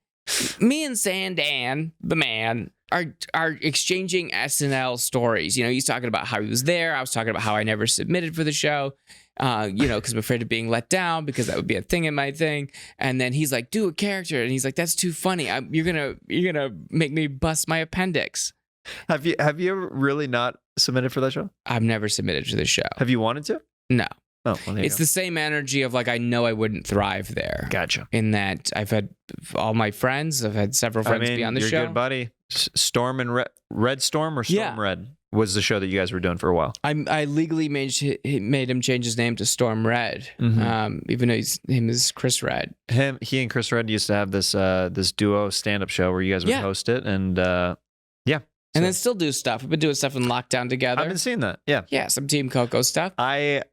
Me and Sandan, the man, are exchanging SNL stories. He's talking about how he was there. I was talking about how I never submitted for the show. Because I'm afraid of being let down because that would be a thing in my thing. And then he's like, do a character. And he's like, that's too funny. You're gonna make me bust my appendix. Have you ever really not submitted for that show? I've never submitted to the show. Have you wanted to? No. Oh, well, It's the same energy of like, I know I wouldn't thrive there. Gotcha. In that I've had all my friends, I've had several friends be on the your show. Good buddy. Storm and Red Storm or Storm Red was the show that you guys were doing for a while. I legally made him change his name to Storm Red, even though his name is Chris Red. He and Chris Red used to have this duo stand-up show where you guys would host it, and and then still do stuff. We've been doing stuff in lockdown together. I've been seeing that. Yeah, some Team Coco stuff. I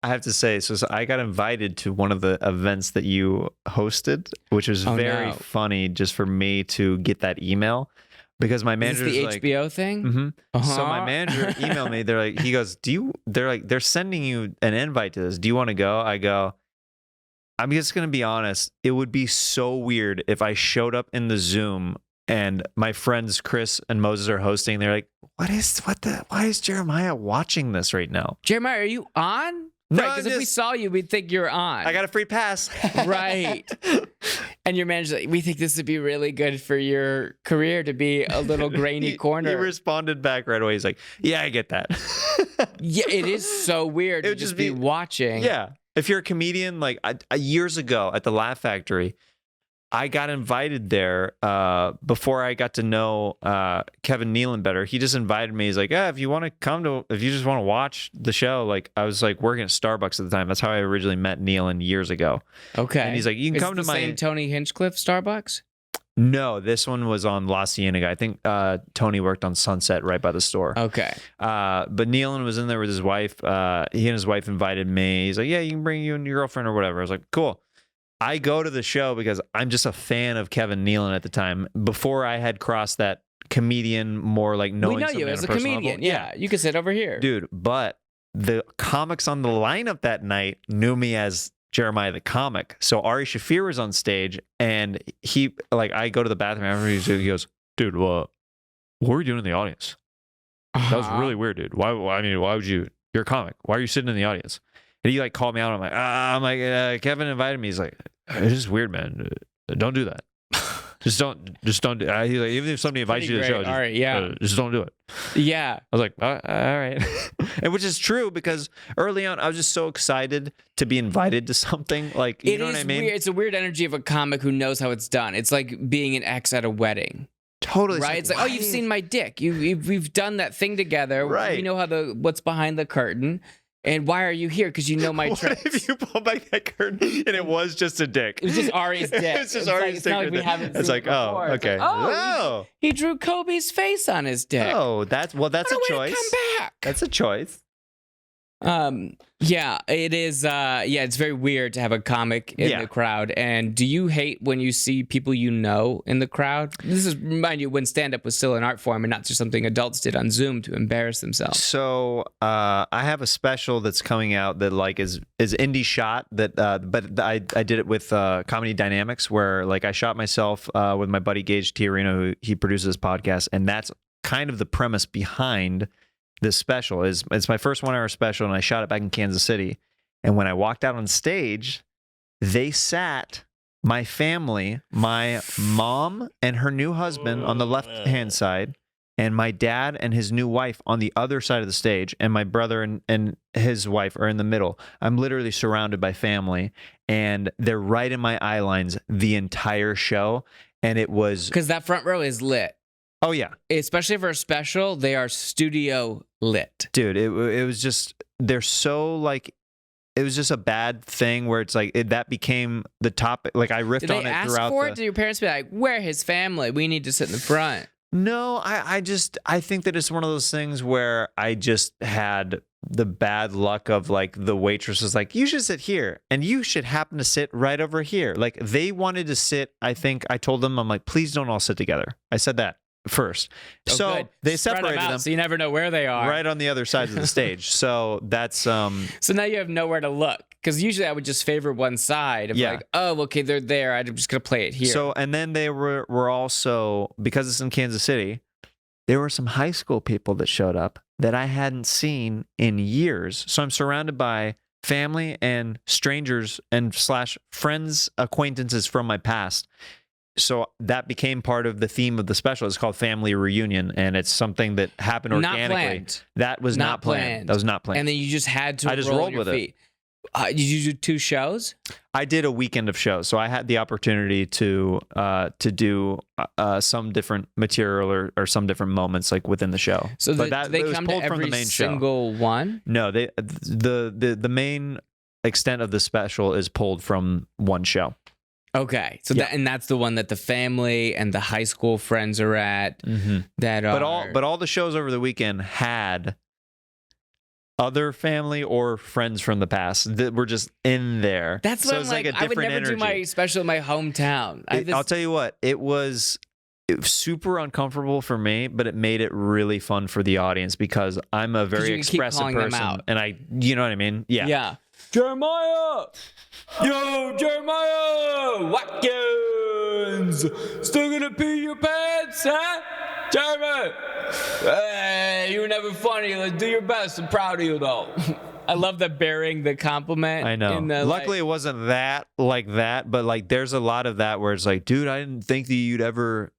have to say, so I got invited to one of the events that you hosted, which was very funny just for me to get that email. Because my manager is this like the HBO thing. So my manager emailed me. He goes, they're sending you an invite to this. Do you want to go? I go, I'm just gonna be honest. It would be so weird if I showed up in the Zoom and my friends Chris and Moses are hosting. They're like, why is Jeremiah watching this right now? Jeremiah, are you on? No, right, because if we saw you, we'd think you're on. I got a free pass. Right. And your manager's like, we think this would be really good for your career to be a little grainy corner. He responded back right away. He's like, yeah, I get that. Yeah, it is so weird to just be watching. Yeah. If you're a comedian, like years ago at the Laugh Factory, I got invited there before I got to know Kevin Nealon better. He just invited me. He's like, if you just want to watch the show, like I was like working at Starbucks at the time. That's how I originally met Nealon years ago. Okay. And he's like, you can come to my same Tony Hinchcliffe Starbucks? No, this one was on La Cienega. I think Tony worked on Sunset right by the store. Okay. But Nealon was in there with his wife. He and his wife invited me. He's like, yeah, you can bring you and your girlfriend or whatever. I was like, cool. I go to the show because I'm just a fan of Kevin Nealon at the time. Before I had crossed that comedian, more like knowing. We know you as a comedian. Yeah, you can sit over here, dude. But the comics on the lineup that night knew me as Jeremiah the comic. So Ari Shaffir was on stage, and I go to the bathroom after he goes, dude, what were you doing in the audience? That was really weird, dude. Why would you? You're a comic. Why are you sitting in the audience? And he called me out. I'm like, Kevin invited me. He's like, it's just weird, man. Don't do that. Just don't. He's like, even if somebody invites you to the show, just don't do it. Yeah. I was like, all right. And which is true because early on, I was just so excited to be invited to something. Like, you know what I mean? Weird. It's a weird energy of a comic who knows how it's done. It's like being an ex at a wedding. Totally. Right? It's like, oh, you've seen my dick. We've done that thing together. Right. We know what's behind the curtain. And why are you here? Because you know my tricks. What if you pull back that curtain and it was just a dick? It was just Ari's dick. It's just Ari's dick. It's not like we haven't seen it's like, it before. Oh, okay. Like, he drew Kobe's face on his dick. Oh, that's a choice. Come back. That's a choice. Yeah, it is. It's very weird to have a comic in the crowd. And do you hate when you see people you know in the crowd? This is, remind you, when stand-up was still an art form and not just something adults did on Zoom to embarrass themselves. So I have a special that's coming out that like is indie shot that, but I did it with Comedy Dynamics where like I shot myself with my buddy Gage Tiarino, who he produces this podcast, and that's kind of the premise behind this special. It's my first 1 hour special, and I shot it back in Kansas City. And when I walked out on stage, they sat my family, my mom and her new husband on the left hand side, and my dad and his new wife on the other side of the stage, and my brother and his wife are in the middle. I'm literally surrounded by family, and they're right in my eye lines the entire show. And it was because that front row is lit. Oh, yeah. Especially for a special, they are studio lit. Dude, it was just, they're so like, it was just a bad thing where it's like, that became the topic. Like I riffed on it throughout. Did they ask for it? Did your parents be like, we're his family, we need to sit in the front? No, I think that it's one of those things where I just had the bad luck of like the waitress was like, you should sit here and you should happen to sit right over here. Like they wanted to sit, I think I told them, I'm like, please don't all sit together. I said that. first. Oh, So good. they Spread separated out, them so you never know where they are. right on the other sides of the stage. So that's So now you have nowhere to look. Because usually I would just favor one side of like, oh, okay, they're there. I'm just going to play it here. So, and then they were also, because it's in Kansas City, there were some high school people that showed up that I hadn't seen in years. So I'm surrounded by family and strangers and / friends, acquaintances from my past. So that became part of the theme of the special. It's called Family Reunion, and it's something that happened organically. Not planned. That was not planned. That was not planned. And then you just had to I just roll rolled your with feet. Did you do 2 shows? I did a weekend of shows, so I had the opportunity to do some different material or some different moments like within the show. So but they it was come to pulled from every the main show. single one? No, the main extent of the special is pulled from one show. Okay, so that's the one that the family and the high school friends are at. Mm-hmm. But all the shows over the weekend had other family or friends from the past that were just in there. That's what so I'm it's like. a I would different never energy. do my special in my hometown. I'll tell you what, it was super uncomfortable for me, but it made it really fun for the audience because I'm a very expressive person, and you know what I mean? Yeah. Yeah. Jeremiah! Yo, Jeremiah! Watkins! Still gonna pee your pants, huh? Jeremy! Hey, you were never funny. Let's do your best. I'm proud of you, though. I love the bearing the compliment. I know. Luckily, it wasn't that, but like there's a lot of that where it's like, dude, I didn't think that you'd ever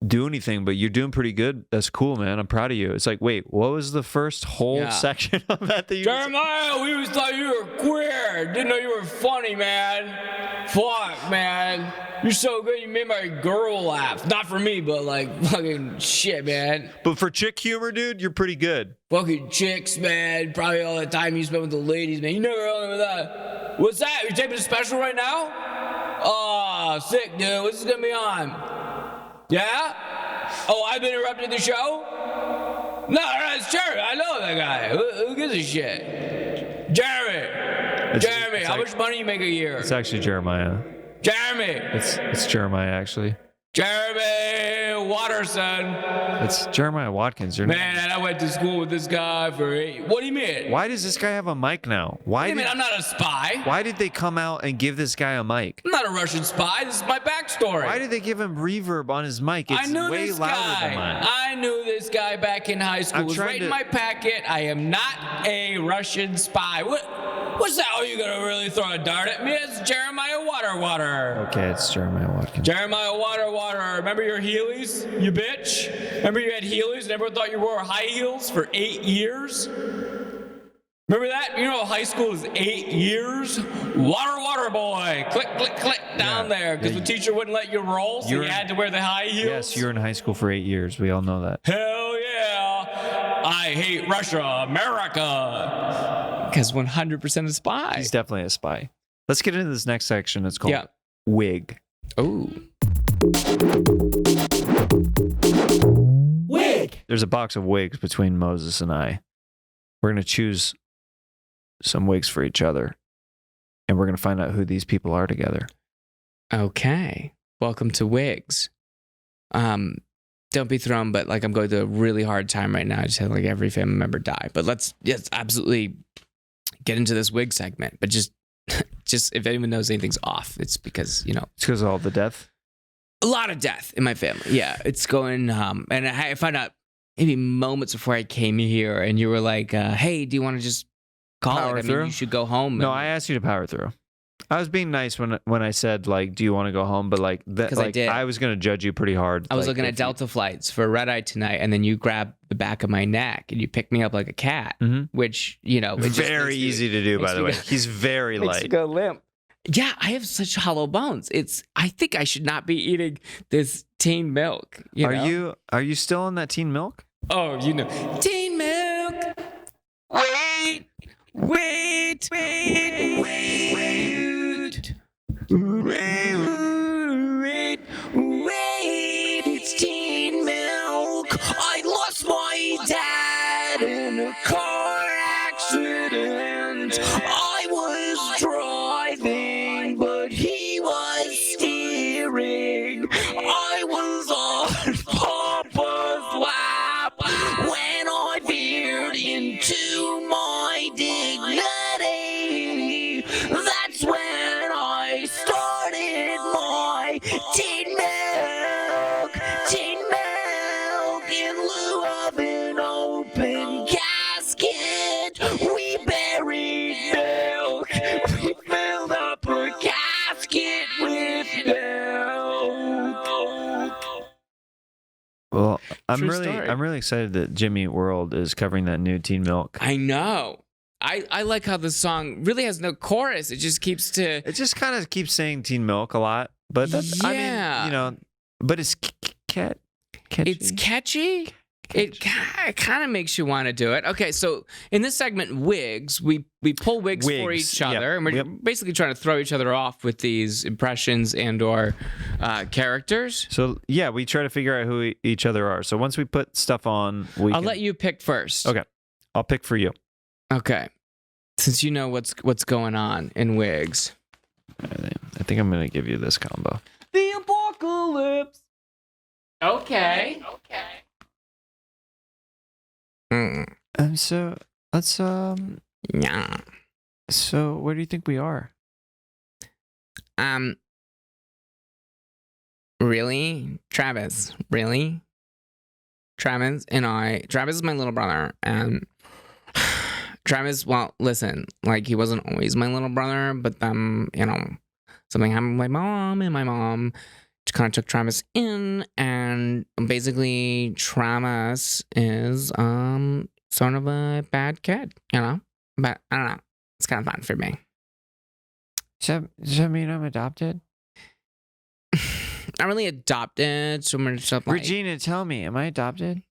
do anything, but you're doing pretty good. That's cool, man. I'm proud of you. It's like, wait, what was the first whole section of that you Jeremiah, we always thought you were queer. Didn't know you were funny, man. Fuck, man. You're so good. You made my girl laugh. Not for me, but like fucking shit, man. But for chick humor, dude, you're pretty good. Fucking chicks, man. Probably all the time you spend with the ladies, man. You never heard of that. What's that? You're taping a special right now? Oh, sick, dude. What's this gonna be on? Yeah? Oh, I've been interrupting the show? No, that's Jeremy. I know that guy. Who gives a shit? Jeremy, how much money you make a year? It's actually Jeremiah. Jeremy. It's Jeremiah, actually. Jeremy Watterson. It's Jeremiah Watkins. Man, I went to school with this guy for 8. What do you mean? Why does this guy have a mic now? What do you mean? I'm not a spy. Why did they come out and give this guy a mic? I'm not a Russian spy. This is my backstory. Why did they give him reverb on his mic? It's way louder than mine. I knew this guy back in high school. It was right in my packet. I am not a Russian spy. What's that? Oh, you gonna really throw a dart at me? It's Jeremiah Water. Okay, it's Jeremiah Watkins. Jeremiah Water. Remember your Heelys, you bitch? Remember you had Heelys and everyone thought you wore high heels for 8 years? Remember that? You know high school is 8 years? Water boy. Click, click, click down there because the teacher wouldn't let you roll, so you had to wear the high heels. Yes, you were in high school for 8 years. We all know that. Hell yeah. I hate Russia, America. Because 100% a spy. He's definitely a spy. Let's get into this next section. It's called Wig. Oh. Wig. There's a box of wigs between Moses and I. We're going to choose some wigs for each other, and we're going to find out who these people are together. Okay. Welcome to Wigs. Don't be thrown, but like I'm going through a really hard time right now. I just had like every family member die. But let's absolutely get into this wig segment. But just if anyone knows anything's off, it's because, It's because of all the death? A lot of death in my family. Yeah, it's going, and I found out maybe moments before I came here, and you were like, hey, do you want to just call power it? through? I mean, you should go home. No, I asked you to power through. I was being nice when I said, like, do you want to go home? But like, I did. I was going to judge you pretty hard. I was looking at Delta flights for a red eye tonight, and then you grabbed the back of my neck and you picked me up like a cat, which, it's very easy to do, by the way. He's very light. Makes you go limp. Yeah, I have such hollow bones. I think I should not be eating this teen milk. Are you still on that teen milk? Oh, teen milk. Wait. It's teen milk. I lost my dad in a car accident. I was driving, but he was steering. I was on Papa Well, I'm True story. really excited that Jimmy Eat World is covering that new Teen Milk. I know. I like how the song really has no chorus. It just keeps to. It just kind of keeps saying Teen Milk a lot, but that's, I Yeah. mean, you know, but it's catchy. It's catchy. It kind of makes you want to do it. Okay, so in this segment, wigs, we pull wigs for Wigs, each other, yep, and we're yep. basically trying to throw each other off with these impressions and or characters. So yeah, we try to figure out who each other are. So once we put stuff on, I'll let you pick first. Okay, I'll pick for you. Okay, since you know what's going on in wigs. I think I'm gonna give you this combo. The apocalypse. Okay. So let's Yeah. So where do you think we are? Really? Travis, really? Travis is my little brother, and Travis, well, listen, like, he wasn't always my little brother, but then, you know, something happened with my mom, and my mom kind of took Travis in, and basically Travis is, sort of a bad kid, you know? But I don't know. It's kind of fun for me. Does that mean I'm adopted? Not really adopted, so much stuff like, Regina, tell me, am I adopted?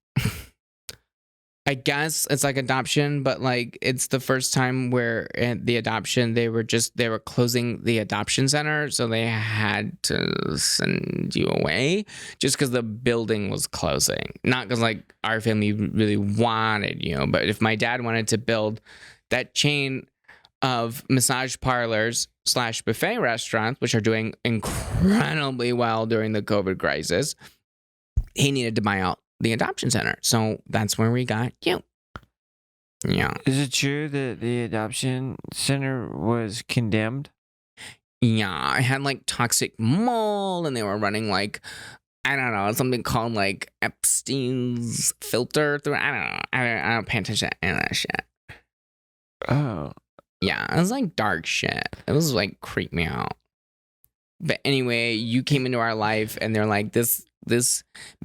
I guess it's like adoption, but like it's the first time where the adoption, they were closing the adoption center, so they had to send you away just because the building was closing. Not because like our family really wanted you, but if my dad wanted to build that chain of massage parlors / buffet restaurants, which are doing incredibly well during the COVID crisis, he needed to buy out the adoption center. So that's where we got you. Yeah. Is it true that the adoption center was condemned? Yeah. I had like toxic mold, and they were running like, I don't know, something called like Epstein's filter through. I don't know. I don't pay attention to any of that shit. Oh. Yeah. It was like dark shit. It was like creep me out. But anyway, you came into our life, and they're like, this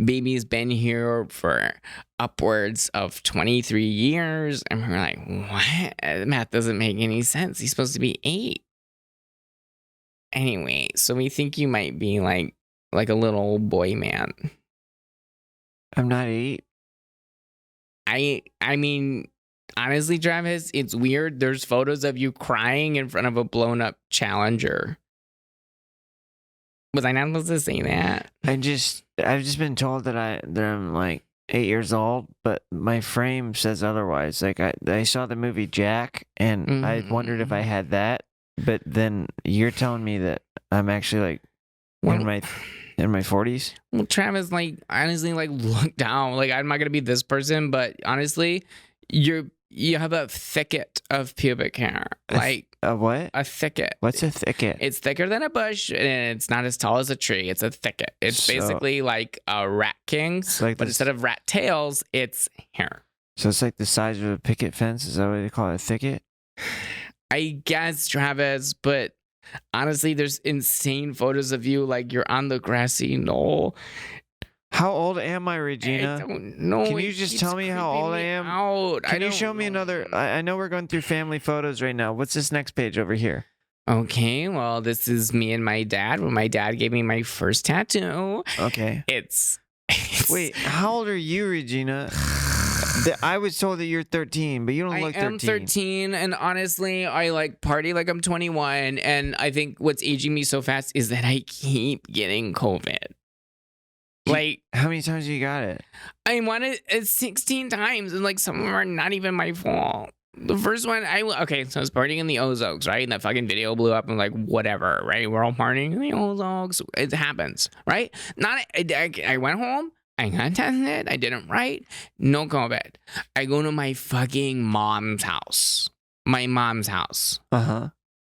baby's been here for upwards of 23 years. And we're like, what? Math doesn't make any sense. He's supposed to be 8. Anyway, so we think you might be like a little old boy man. I'm not 8. I mean, honestly, Travis, it's weird. There's photos of you crying in front of a blown up Challenger. Was I not supposed to say that? I've just been told that I'm like 8 years old, but my frame says otherwise. Like I saw the movie Jack, and I wondered if I had that, but then you're telling me that I'm actually like in my 40s. Well, Travis, like, honestly, like, look down. Like, I'm not gonna be this person, but honestly, you have a thicket of pubic hair. Like A what? a thicket. What's a thicket? It's thicker than a bush, and it's not as tall as a tree. It's a thicket. It's So- basically like a rat king, like but this- instead of rat tails, it's hair. So it's like the size of a picket fence? Is that what they call it, a thicket? I guess, Travis, but honestly, there's insane photos of you like you're on the grassy knoll. How old am I, Regina? I don't know. Can you It just keeps tell me how creeping old I me am? out. Can you show me another? I know we're going through family photos right now. What's this next page over here? Okay, well, this is me and my dad when my dad gave me my first tattoo. Okay. It's Wait, how old are you, Regina? I was told that you're 13, but you don't look 13. I am 13, and honestly, I like party like I'm 21, and I think what's aging me so fast is that I keep getting COVID. Like, How many times you got it? I wanted it 16 times, and like some of them are not even my fault. The first one, so I was partying in the Ozarks, right? And that fucking video blew up, and like, whatever, right? We're all partying in the Ozarks. It happens, right? I went home. I got tested. I didn't write. No COVID. I go to my fucking mom's house. My mom's house. Uh-huh.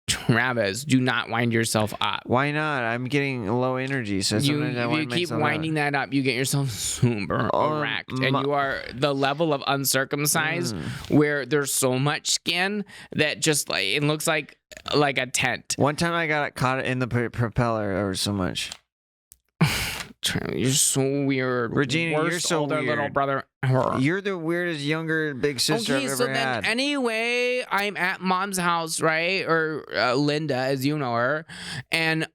Travis, do not wind yourself up. Why not? I'm getting low energy, so sometimes I You wind keep myself winding that up, you get yourself super erect. And you are the level of uncircumcised where there's so much skin that just like it looks like a tent. One time I got caught in the propeller or so much. You're so weird. Regina, Worst you're so older weird. little brother ever. You're the weirdest younger big sister I've ever had. Anyway, I'm at mom's house, right? Or Linda, as you know her. And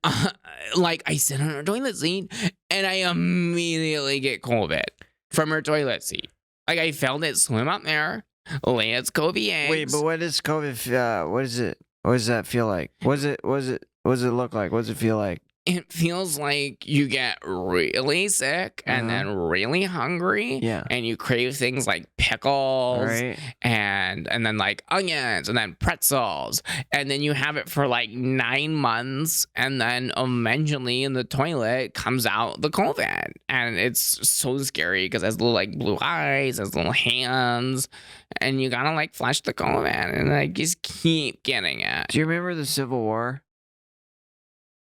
like I sit on her toilet seat and I immediately get COVID from her toilet seat. Like I felt it swim up there, lay its COVID eggs. Wait, but what is COVID? What is it? What does that feel like? What does it look like? What does it feel like? It feels like you get really sick and then really hungry. Yeah. And you crave things like pickles Right. and then like onions and then pretzels. And then you have it for like 9 months. And then eventually in the toilet comes out the COVID. And it's so scary because it has little like blue eyes, has little hands. And you gotta like flush the COVID and like just keep getting it. Do you remember the Civil War?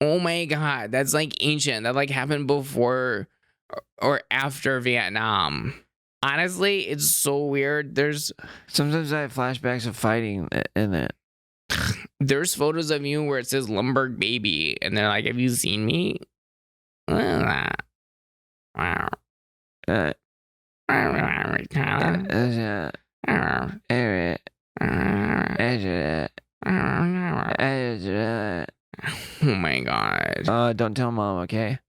Oh my God, that's like ancient. That like happened before or after Vietnam. Honestly, it's so weird. Sometimes I have flashbacks of fighting in it. There's photos of you where it says Lumberg baby, and they're like, "Have you seen me?" Wow. Oh my God. Don't tell mom, okay?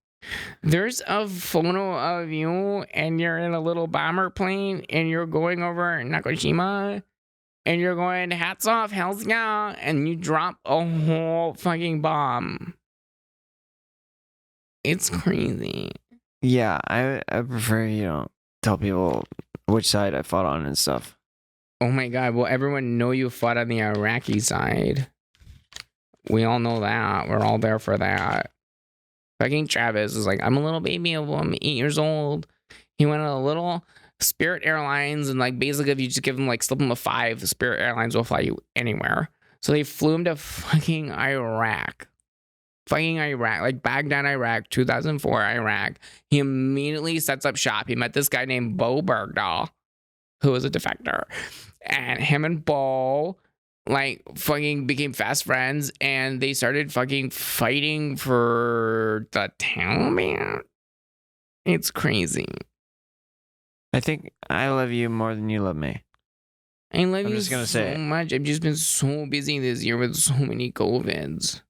There's a photo of you and you're in a little bomber plane and you're going over Nakashima and you're going, hats off, hell's yeah, and you drop a whole fucking bomb. It's crazy. Yeah, I prefer you don't tell people which side I fought on and stuff. Oh my God, well, everyone know you fought on the Iraqi side. We all know that. We're all there for that. Fucking Travis is like, I'm a little baby. I'm 8 years old. He went on a little Spirit Airlines, and like basically, if you just give him like slip him a 5, Spirit Airlines will fly you anywhere. So they flew him to fucking Iraq. Like Baghdad, Iraq, 2004, Iraq. He immediately sets up shop. He met this guy named Bo Bergdahl, who was a defector, and him and Bo like fucking became fast friends, and they started fucking fighting for the Taliban. It's crazy. I think I love you more than you love me. I love you just gonna so say it. much. I've just been so busy this year with so many COVIDs.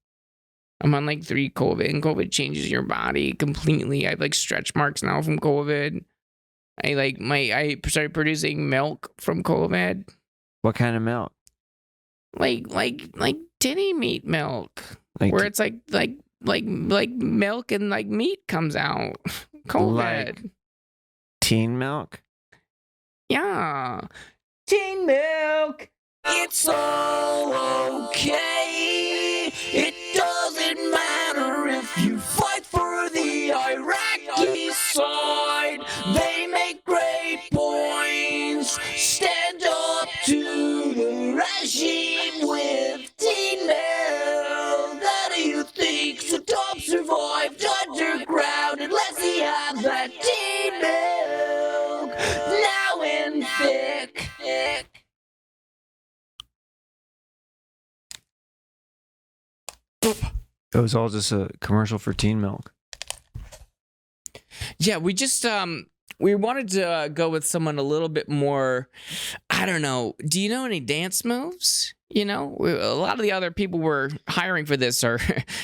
I'm on like 3 COVID, and COVID changes your body completely. I have like stretch marks now from COVID. I started producing milk from COVID. What kind of milk? Like titty meat milk, Like where it's like milk and like meat comes out. COVID. Like teen milk? Yeah. Teen milk. It's all okay. It doesn't matter if you fight for the Iraqi side. They make great points. Stand up to the regime with teen milk. How do you think Saddam survived underground unless he had that teen milk? Now in thick. It was all just a commercial for teen milk. Yeah, we just we wanted to go with someone a little bit more, I don't know. Do you know any dance moves? You know, a lot of the other people we're hiring for this are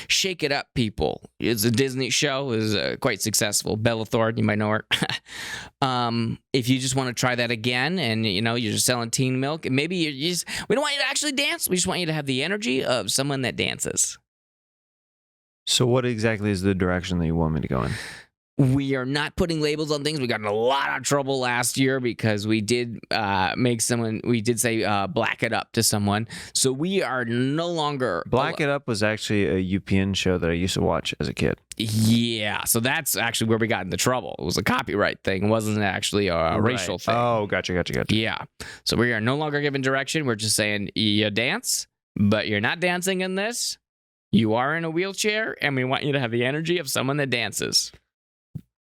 Shake It Up people. It's a Disney show, is quite successful. Bella Thorne, you might know her. If you just want to try that again, and you know you're just selling teen milk, and maybe you just, we don't want you to actually dance. We just want you to have the energy of someone that dances. So what exactly is the direction that you want me to go in? We are not putting labels on things. We got in a lot of trouble last year because we did say black it up to someone. So we are no longer... Black It Up was actually a UPN show that I used to watch as a kid. Yeah, so that's actually where we got into trouble. It was a copyright thing. It wasn't actually a racial thing. Oh, gotcha. Yeah. So we are no longer giving direction. We're just saying you dance, but you're not dancing in this. You are in a wheelchair, and we want you to have the energy of someone that dances.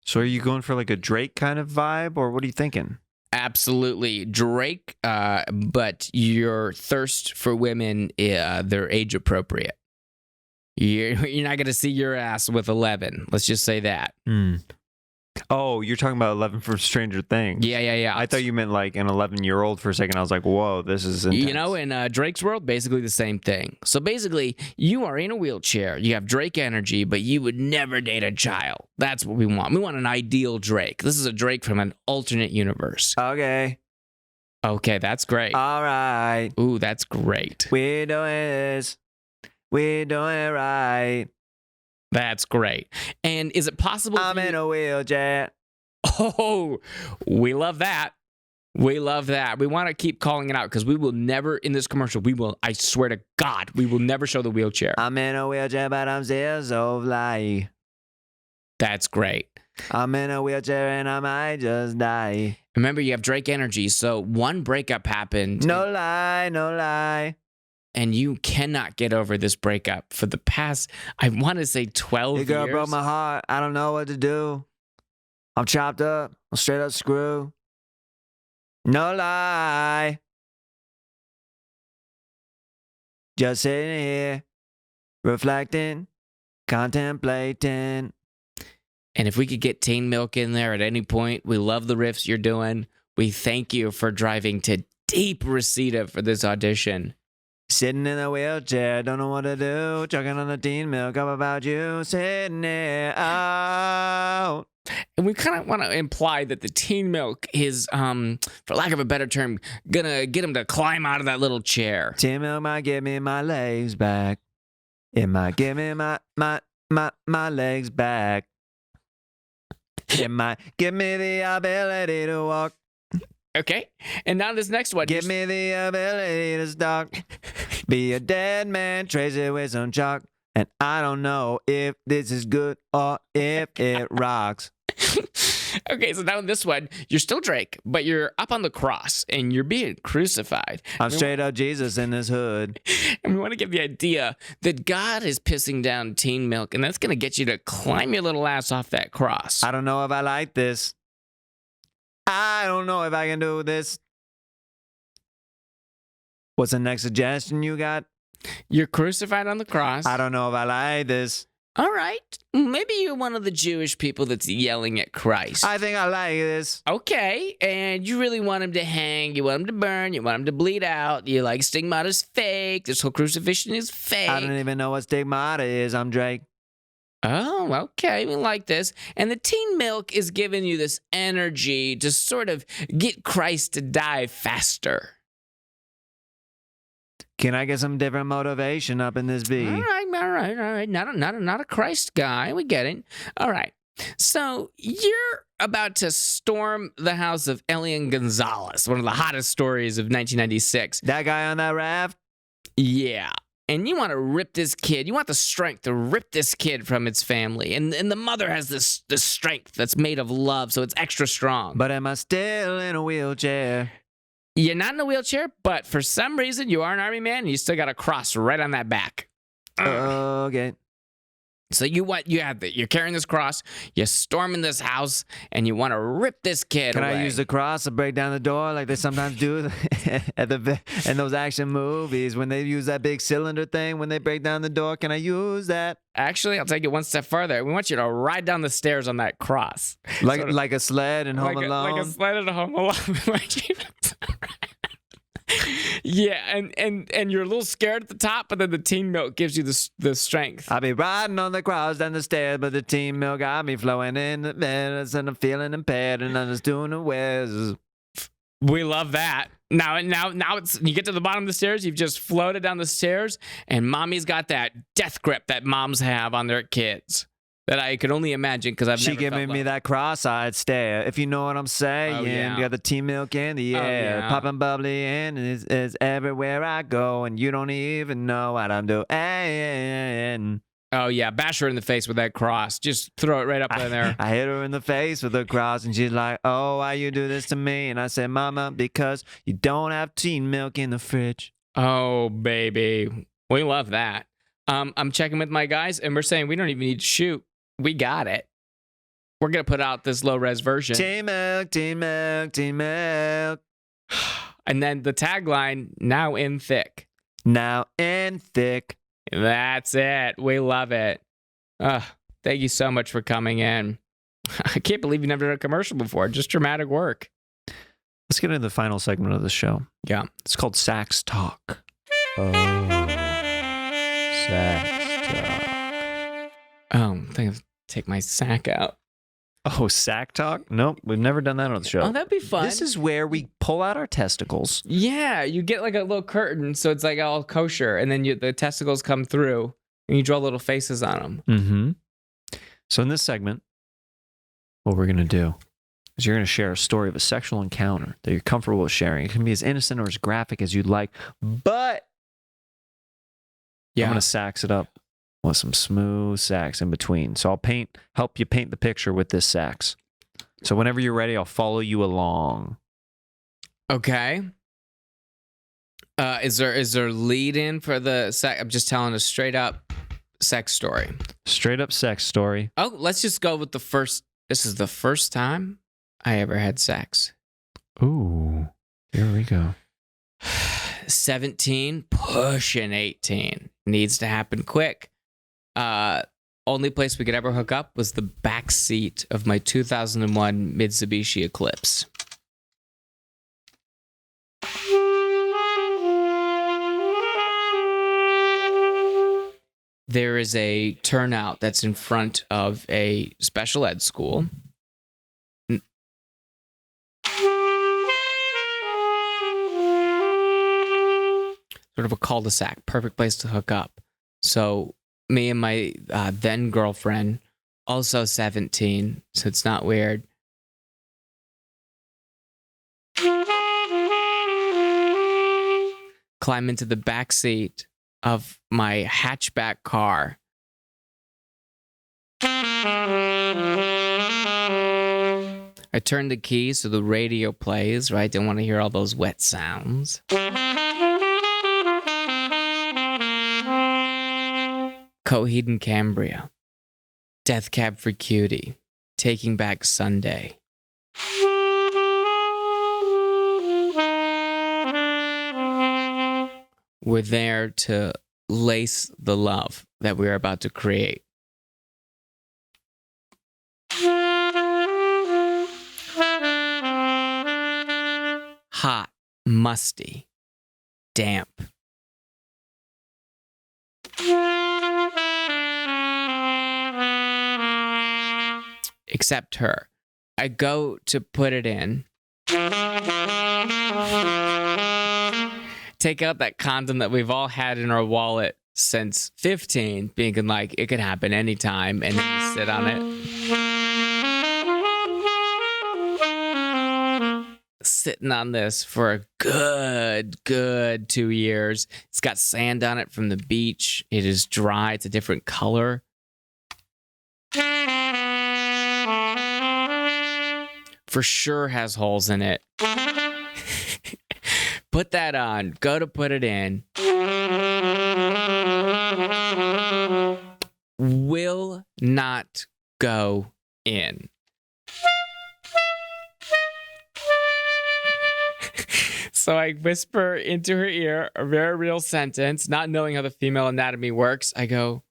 So are you going for like a Drake kind of vibe, or what are you thinking? Absolutely. Drake, but your thirst for women, they're age appropriate. You're not going to see your ass with 11. Let's just say that. Oh, you're talking about 11 from Stranger Things. Yeah. I thought you meant like an 11-year-old for a second. I was like, whoa, this is intense. You know, in Drake's world, basically the same thing. So basically, you are in a wheelchair. You have Drake energy, but you would never date a child. That's what we want. We want an ideal Drake. This is a Drake from an alternate universe. Okay. Okay, that's great. All right. Ooh, that's great. We're doing this. We're doing it right. That's great. And is it possible? I'm in a wheelchair. Oh, we love that. We love that. We want to keep calling it out because we will never, in this commercial, I swear to God, we will never show the wheelchair. I'm in a wheelchair, but I'm still so fly. That's great. I'm in a wheelchair and I might just die. Remember, you have Drake energy, so one breakup happened. No lie. And you cannot get over this breakup for the past, I want to say 12 years. The girl broke my heart. I don't know what to do. I'm chopped up. I'm straight up screwed. No lie. Just sitting here, reflecting, contemplating. And if we could get Teen Milk in there at any point, we love the riffs you're doing. We thank you for driving to deep Reseda for this audition. Sitting in a wheelchair, don't know what to do. Chugging on the Teen Milk, up about you. Sitting there out. And we kind of want to imply that the Teen Milk is, for lack of a better term, gonna get him to climb out of that little chair. Teen Milk might give me my legs back. It might give me my legs back. It might give me the ability to walk. Okay, and now this next one. Give me the ability to stalk. Be a dead man, trace it with some chalk. And I don't know if this is good or if it rocks. Okay, so now in this one, you're still Drake, but you're up on the cross and you're being crucified. I'm straight up Jesus in this hood. And we want to give the idea that God is pissing down Teen Milk, and that's going to get you to climb your little ass off that cross. I don't know if I like this. I don't know if I can do this. What's the next suggestion you got? You're crucified on the cross. I don't know if I like this. All right. Maybe you're one of the Jewish people that's yelling at Christ. I think I like this. Okay. And you really want him to hang. You want him to burn. You want him to bleed out. You like stigmata's fake. This whole crucifixion is fake. I don't even know what stigmata is. I'm Drake. Oh, okay. We like this. And the Teen Milk is giving you this energy to sort of get Christ to die faster. Can I get some different motivation up in this beat? All right. Not a Christ guy. We get it. All right. So you're about to storm the house of Elian Gonzalez, one of the hottest stories of 1996. That guy on that raft? Yeah. And you want to rip this kid. You want the strength to rip this kid from its family. And the mother has this strength that's made of love, so it's extra strong. But am I still in a wheelchair? You're not in a wheelchair, but for some reason you are an army man and you still got a cross right on that back. Okay. So you're carrying this cross, you're storming this house, and you want to rip this kid Can away. I use the cross to break down the door like they sometimes do in those action movies when they use that big cylinder thing when they break down the door? Can I use that? Actually, I'll take it one step further. We want you to ride down the stairs on that cross. Like a sled in Home Alone? Like a sled in Home Alone. Yeah, and you're a little scared at the top, but then the Teen Milk gives you the strength. I'll be riding on the cross down the stairs, but the Teen Milk got me flowing in the bed, and I'm feeling impaired, and I'm just doing the whiz. We love that. Now it's you get to the bottom of the stairs, you've just floated down the stairs, and mommy's got that death grip that moms have on their kids. That I could only imagine because She giving me that cross-eyed stare, if you know what I'm saying. Oh, yeah. You got the Teen Milk in the air, yeah. popping bubbly in, and it's everywhere I go, and you don't even know what I'm doing. Oh, yeah. Bash her in the face with that cross. Just throw it right up in there. I hit her in the face with the cross, and she's like, oh, why you do this to me? And I said, Mama, because you don't have Teen Milk in the fridge. Oh, baby. We love that. I'm checking with my guys, and we're saying we don't even need to shoot. We got it. We're going to put out this low-res version. Teen Milk, Teen Milk, Teen Milk. And then the tagline, now in thick. Now in thick. That's it. We love it. Thank you so much for coming in. I can't believe you've never done a commercial before. Just dramatic work. Let's get into the final segment of the show. Yeah. It's called Sax Talk. Oh, Sax Talk. Oh, I think I have to take my sack out. Oh, Sack Talk? Nope, we've never done that on the show. Oh, that'd be fun. This is where we pull out our testicles. Yeah, you get like a little curtain, so it's like all kosher, and then the testicles come through, and you draw little faces on them. Mm-hmm. So in this segment, what we're going to do is you're going to share a story of a sexual encounter that you're comfortable with sharing. It can be as innocent or as graphic as you'd like, but I'm going to sax it up with some smooth sax in between. So I'll help you paint the picture with this sax. So whenever you're ready, I'll follow you along. Okay. Is there lead in for the sex? I'm just telling a straight up sex story. Straight up sex story. Oh, let's just go with the first. This is the first time I ever had sex. Ooh, here we go. 17, pushing 18. Needs to happen quick. Only place we could ever hook up was the back seat of my 2001 Mitsubishi Eclipse. There is a turnout that's in front of a special ed school. Sort of a cul-de-sac, perfect place to hook up. So me and my then girlfriend, also 17, so it's not weird. Climb into the back seat of my hatchback car. I turn the key so the radio plays, right? Don't want to hear all those wet sounds. Coheed and Cambria, Death Cab for Cutie, Taking Back Sunday. We're there to lace the love that we're about to create. Hot, musty, damp. Except her. I go to put it in. Take out that condom that we've all had in our wallet since 15, being like, it could happen anytime, and then you sit on it. Sitting on this for a good 2 years. It's got sand on it from the beach. It is dry. It's a different color. For sure has holes in it. Put that on. Go to put it in. Will not go in. So I whisper into her ear a very real sentence, not knowing how the female anatomy works. I go,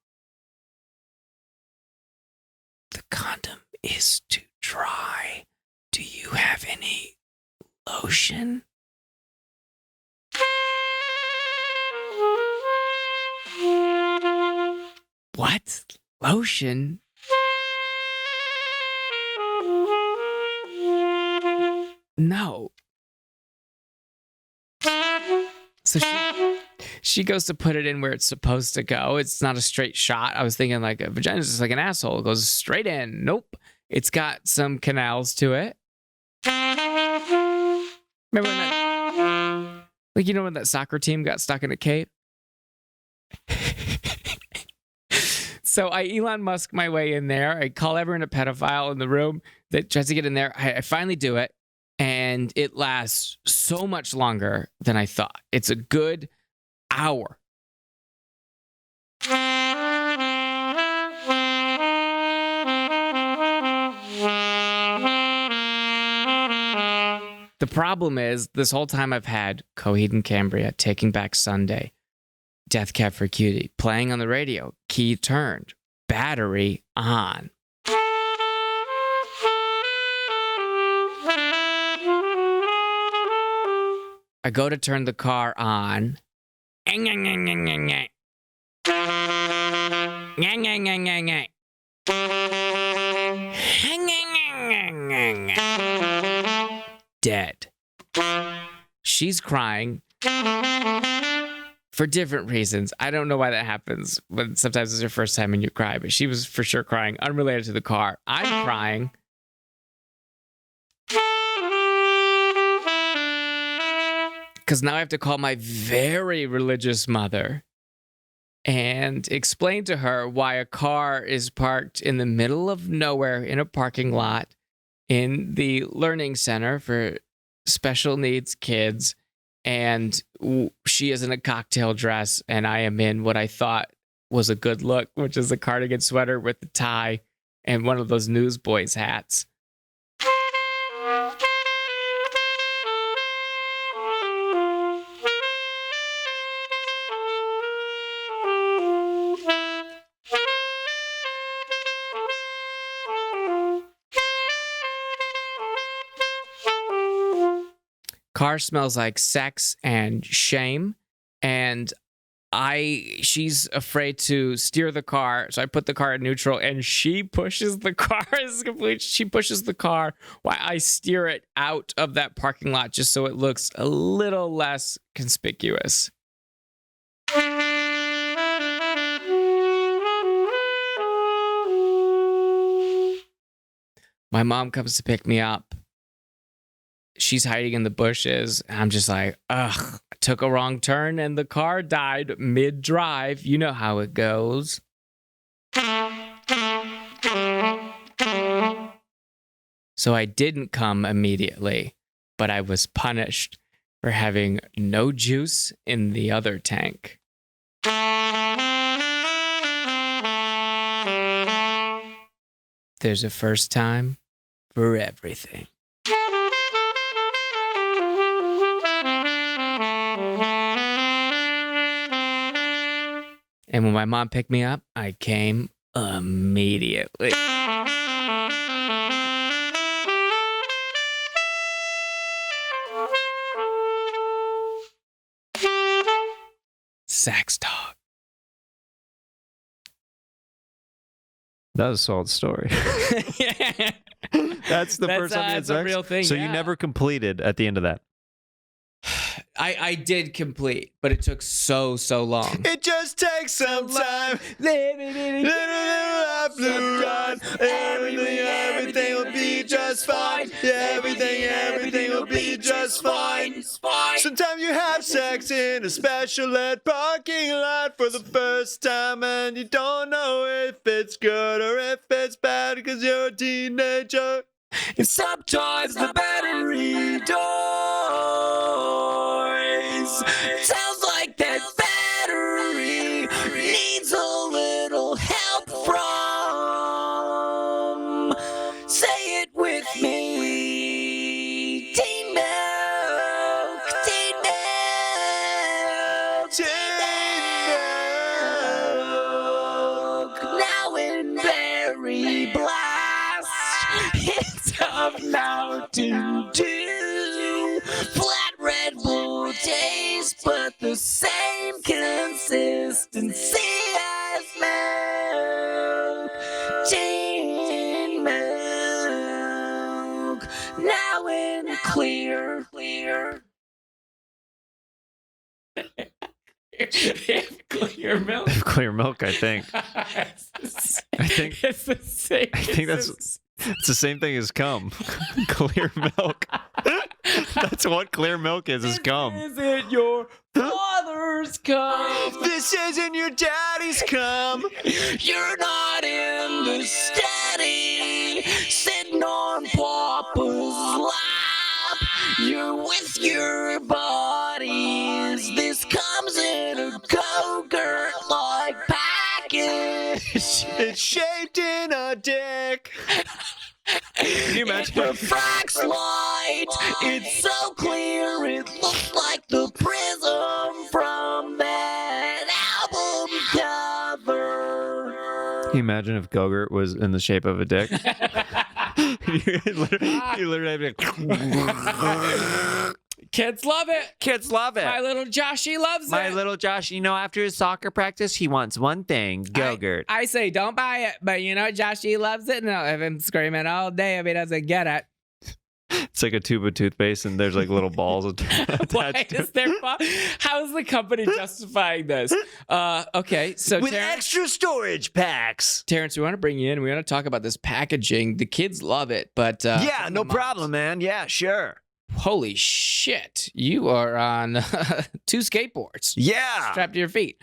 the condom is too dry. Do you have any lotion? What? Lotion? No. So she goes to put it in where it's supposed to go. It's not a straight shot. I was thinking like a vagina is just like an asshole. It goes straight in. Nope. It's got some canals to it. Remember when that, like, you know when that soccer team got stuck in a cave? So I Elon Musk my way in there. I call everyone a pedophile in the room that tries to get in there. I finally do it. And it lasts so much longer than I thought. It's a good hour. The problem is, this whole time I've had Coheed and Cambria, Taking Back Sunday, Death Cab for Cutie, playing on the radio, key turned, battery on. I go to turn the car on. Dead. She's crying for different reasons. I don't know why that happens, but sometimes it's your first time and you cry, but she was for sure crying, unrelated to the car. I'm crying. Because now I have to call my very religious mother and explain to her why a car is parked in the middle of nowhere in a parking lot in the learning center for special needs kids. And she is in a cocktail dress and I am in what I thought was a good look, which is a cardigan sweater with a tie and one of those newsboys hats. Car smells like sex and shame, and she's afraid to steer the car, so I put the car in neutral, and she pushes the car. She pushes the car while I steer it out of that parking lot just so it looks a little less conspicuous. My mom comes to pick me up. She's hiding in the bushes. I'm just like, ugh, I took a wrong turn and the car died mid-drive. You know how it goes. So I didn't come immediately, but I was punished for having no juice in the other tank. There's a first time for everything. And when my mom picked me up, I came immediately. Sax dog. That was a solid story. Yeah. That's the first time you had that's a sex? real thing, So yeah. you never completed at the end of that. I did complete, but it took so long. It just takes some time. Everything will be just fine. Everything will be just fine. Sometimes you have sex in a special ed parking lot for the first time and you don't know if it's good or if it's bad because you're a teenager. And sometimes the battery dies. Sounds like that battery needs a little help from. Say it with me. Teen milk, teen milk, teen milk. Now in Berry Blast, it's tough now to do. Flat Red Bull taste, but the same consistency as milk. Teen milk. Now in clear. Clear milk. Clear milk, I think. I think It's the same. I think it's the same thing as cum. Clear milk. That's what clear milk is cum. Is it your father's cum? This isn't your daddy's cum. You're not in the steady, sitting on Papa's lap. You're with your buddies. This comes in a Go-Gurt-like package. It's shaped in a dick. Can you imagine? It refracts light. It's so clear it looks like the prism from that album cover. Can you imagine if Go-Gurt was in the shape of a dick? you literally have to Kids love it. Kids love it. My little Joshy loves My it. little Josh, after his soccer practice, he wants one thing, Go-Gurt. I say don't buy it, but Joshy loves it, and I'll have him screaming all day if he doesn't get it. It's like a tube of toothpaste, and there's like little balls attached Why to is it. there? How is the company justifying this? Okay, so With Terrence, extra storage packs. Terrence, we want to bring you in. We want to talk about this packaging. The kids love it, but Yeah, some no of the moms- problem, man. Yeah, sure. Holy shit! You are on 2 skateboards Yeah. strapped to your feet.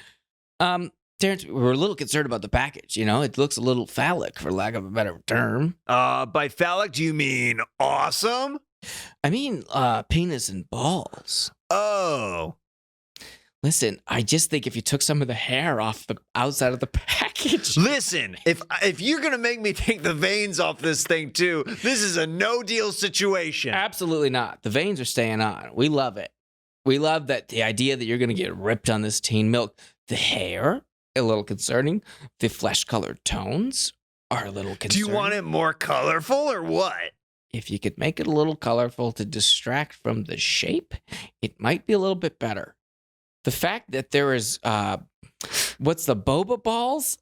Terrence, we're a little concerned about the package. It looks a little phallic, for lack of a better term. By phallic, do you mean awesome? I mean, penis and balls. Oh. Listen, I just think if you took some of the hair off the outside of the package. Listen, if you're gonna make me take the veins off this thing too, this is a no deal situation. Absolutely not. The veins are staying on. We love it. We love that the idea that you're going to get ripped on this teen milk. The hair, a little concerning. The flesh-colored tones are a little concerning. Do you want it more colorful or what? If you could make it a little colorful to distract from the shape, it might be a little bit better. The fact that there is, what's the boba balls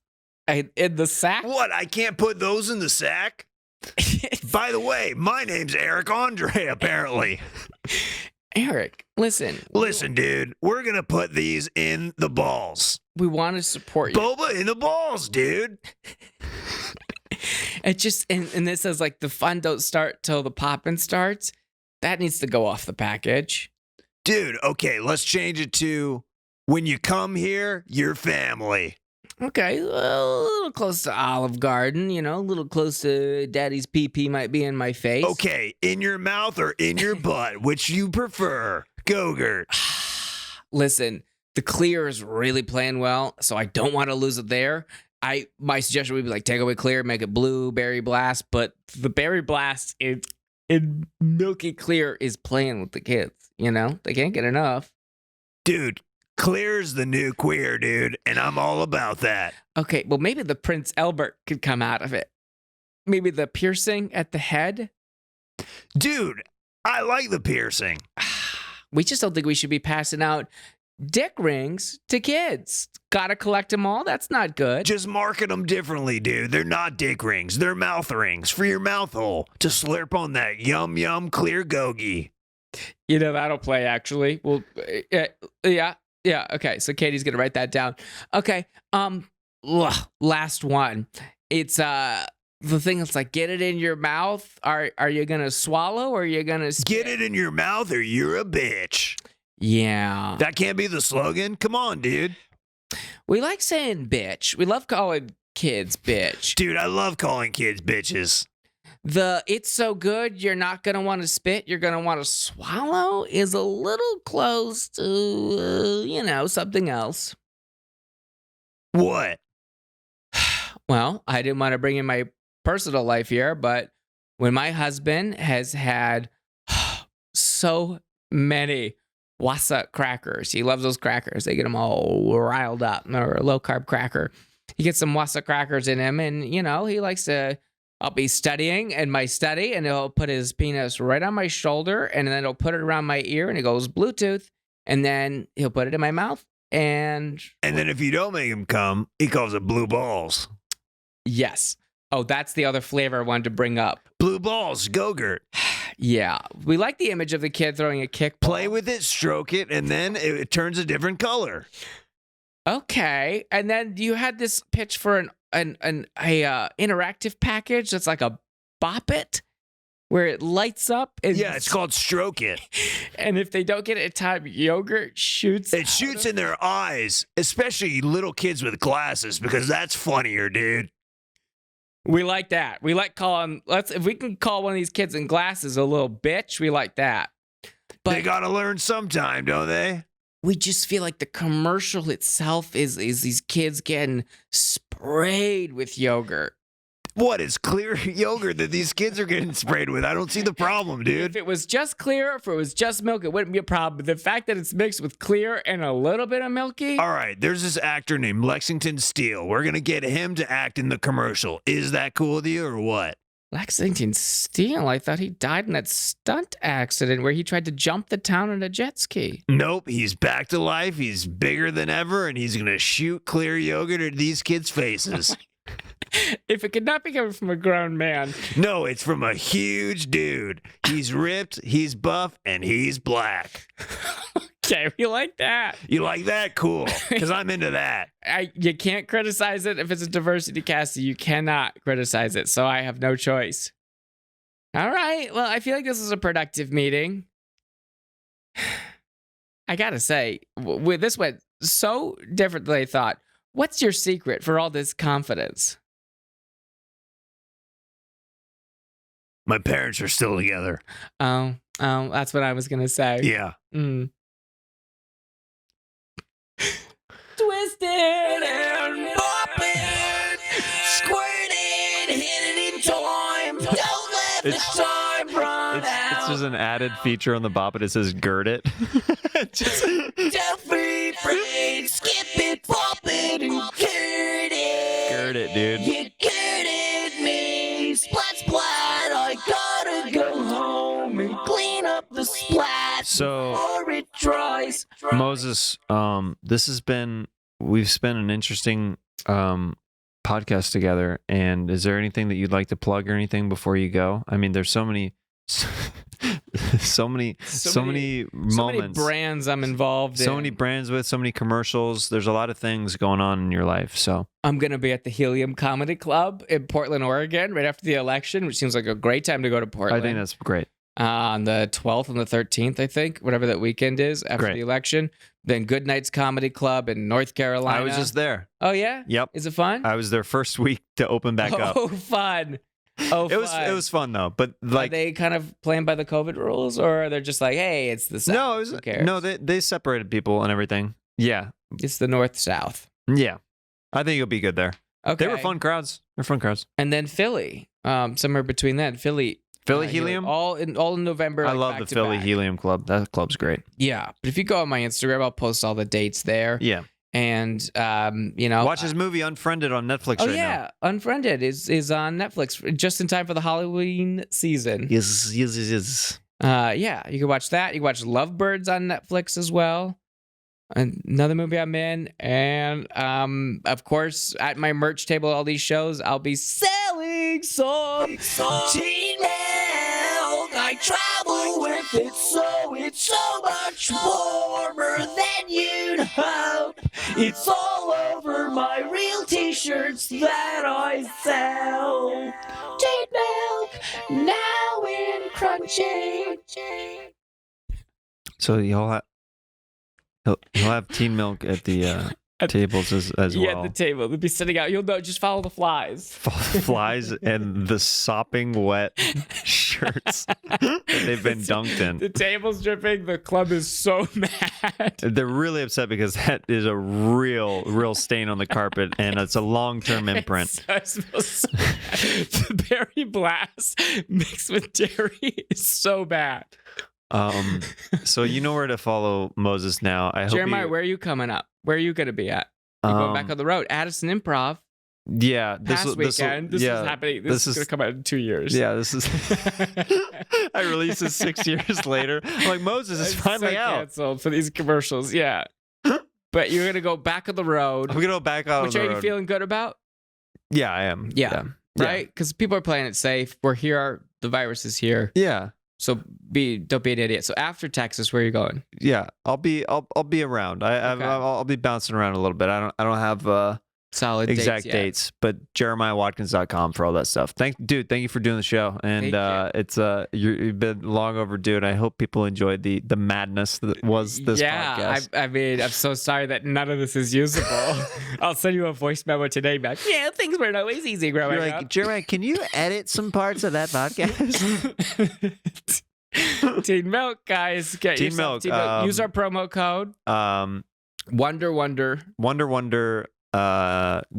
in the sack? What? I can't put those in the sack? By the way, my name's Eric Andre, apparently. Eric, listen. Listen, dude, we're gonna put these in the balls. We want to support you. Boba in the balls, dude. It just, and this says like the fun don't start till the poppin' starts. That needs to go off the package. Dude, okay, let's change it to when you come here, you're family. Okay, well, a little close to Olive Garden, a little close to Daddy's pee-pee might be in my face. Okay, in your mouth or in your butt, which you prefer? Go-Gurt. Listen, the clear is really playing well, so I don't want to lose it there. My suggestion would be like take away clear, make it blue, berry blast, but the berry blast in milky clear is playing with the kids, They can't get enough. Dude, clear's the new queer, dude, and I'm all about that. Okay, well, maybe the Prince Albert could come out of it. Maybe the piercing at the head. Dude, I like the piercing. We just don't think we should be passing out dick rings to kids. Gotta collect them all? That's not good. Just market them differently, dude. They're not dick rings. They're mouth rings for your mouth hole to slurp on that yum yum clear gogie. That'll play, actually. Well, yeah. Okay, so Katie's gonna write that down. Okay, last one. It's the thing that's like, get it in your mouth. Are you gonna swallow or are you gonna spit? Get it in your mouth or you're a bitch. Yeah. That can't be the slogan. Come on, dude. We like saying bitch. We love calling kids bitch. Dude, I love calling kids bitches. The it's so good you're not going to want to spit, you're going to want to swallow is a little close to, something else. What? Well, I didn't want to bring in my personal life here, but when my husband has had so many wassa crackers, he loves those crackers. They get him all riled up. Or a low-carb cracker. He gets some wassa crackers in him, and, he likes to... I'll be studying in my study, and he'll put his penis right on my shoulder, and then he'll put it around my ear, and it goes Bluetooth, and then he'll put it in my mouth, and then if you don't make him come, he calls it blue balls. Yes. Oh, that's the other flavor I wanted to bring up. Blue balls, Go-Gurt. Yeah. We like the image of the kid throwing a kickball. Play with it, stroke it, and then it turns a different color. Okay. And then you had this pitch for an interactive package that's like a Bop It, where it lights up. And yeah, it's called Stroke It. And if they don't get it in time, yogurt shoots. It shoots in their eyes, especially little kids with glasses, because that's funnier, dude. We like that. We like calling. If we can call one of these kids in glasses a little bitch, we like that. But they gotta learn sometime, don't they? We just feel like the commercial itself is these kids getting sprayed with yogurt. What is clear yogurt that these kids are getting sprayed with? I don't see the problem, dude. If it was just clear, if it was just milk, it wouldn't be a problem. But the fact that it's mixed with clear and a little bit of milky. All right, there's this actor named Lexington Steele. We're going to get him to act in the commercial. Is that cool with you or what? Lexington Steele, I thought he died in that stunt accident where he tried to jump the town on a jet ski. Nope, he's back to life. He's bigger than ever, and he's going to shoot clear yogurt at these kids' faces. If it could not be coming from a grown man. No, it's from a huge dude. He's ripped, he's buff, and he's black. Okay, we like that. You like that? Cool, because I'm into that. You can't criticize it if it's a diversity casting. You cannot criticize it, so I have no choice. All right, well, I feel like this is a productive meeting. I gotta say, this went so different than I thought. What's your secret for all this confidence? My parents are still together. Oh, that's what I was gonna say. Yeah. Twisted and bopping, squirting, hit it in time. Don't let the time run out. It's just an added feature on the bop. It says "gird it." Don't be afraid, skip it, pop it, and gird it. Gird it, dude. You girded me, splat, splat. I gotta go home and clean up the splat before it dries. Moses, we've spent an interesting podcast together, and is there anything that you'd like to plug or anything before you go? I mean, there's so many moments, brands I'm involved in. So many brands with, so many commercials. There's a lot of things going on in your life. So I'm going to be at the Helium Comedy Club in Portland, Oregon, right after the election, which seems like a great time to go to Portland. I think that's great. On the 12th and the 13th, I think, whatever that weekend is after the election. Then Good Nights Comedy Club in North Carolina. I was just there. Oh, yeah? Yep. Is it fun? I was there first week to open back up. Oh, fun. Oh, it was fun though. But like, are they kind of playing by the COVID rules, or are they just like, hey, it's the South? No, who cares? No, they separated people and everything. Yeah, it's the North South. Yeah, I think you'll be good there. Okay, they were fun crowds. They're fun crowds. And then Philly, somewhere between that, Philly Helium, all in November. I love the Philly Helium Club. That club's great. Yeah, but if you go on my Instagram, I'll post all the dates there. Yeah. And watch his movie Unfriended on Netflix right now. Unfriended is on Netflix just in time for the Halloween season. Yes. Yeah, you can watch that. You can watch Lovebirds on Netflix as well. Another movie I'm in, and of course at my merch table, all these shows, I'll be selling some teen milk. I travel with it, so it's so much warmer than you'd hope. It's all over my real t-shirts that I sell. Teen milk, now in crunchy. So you'll have teen milk at the tables as well. Yeah, at the table. They'll be sitting out. You'll know, just follow the flies. Flies and the sopping wet shirts that they've been dunked in. The table's dripping. The club is so mad. They're really upset because that is a real stain on the carpet, and it's a long-term imprint. The berry blast mixed with dairy is so bad. So you know where to follow Moses now. Jeremiah, where are you coming up? Where are you going to be at? You going back on the road? Addison Improv. Yeah, this weekend. This is happening. This is going to come out in 2 years. Yeah, this is. I released this 6 years later. I'm like, Moses is finally out. Canceled for these commercials. Yeah, but you're going to go back on the road. I'm going to go back on the road. Which are you feeling good about? Yeah, I am. Yeah. Right? Because people are playing it safe. We're here. The virus is here. Yeah. So don't be an idiot. So after Texas, where are you going? Yeah, I'll be around. I'll be bouncing around a little bit. I don't have solid exact dates, but JeremiahWatkins.com for all that stuff. Thank you for doing the show, and it's you've been long overdue, and I hope people enjoyed the madness that was this podcast. I mean, I'm so sorry that none of this is usable. I'll send you a voice memo today back. Yeah, things weren't always easy growing up. Jeremiah, can you edit some parts of that podcast? Teen Milk, guys, get Teen Milk. Use our promo code. Wonder.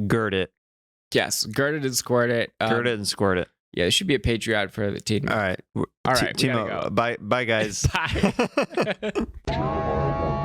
Gird it. Yes, gird it and squirt it. Gird it and squirt it. Yeah, there should be a Patreon for the Teen Milk. All right. All right, Teen Milk. go. Bye, guys. Bye.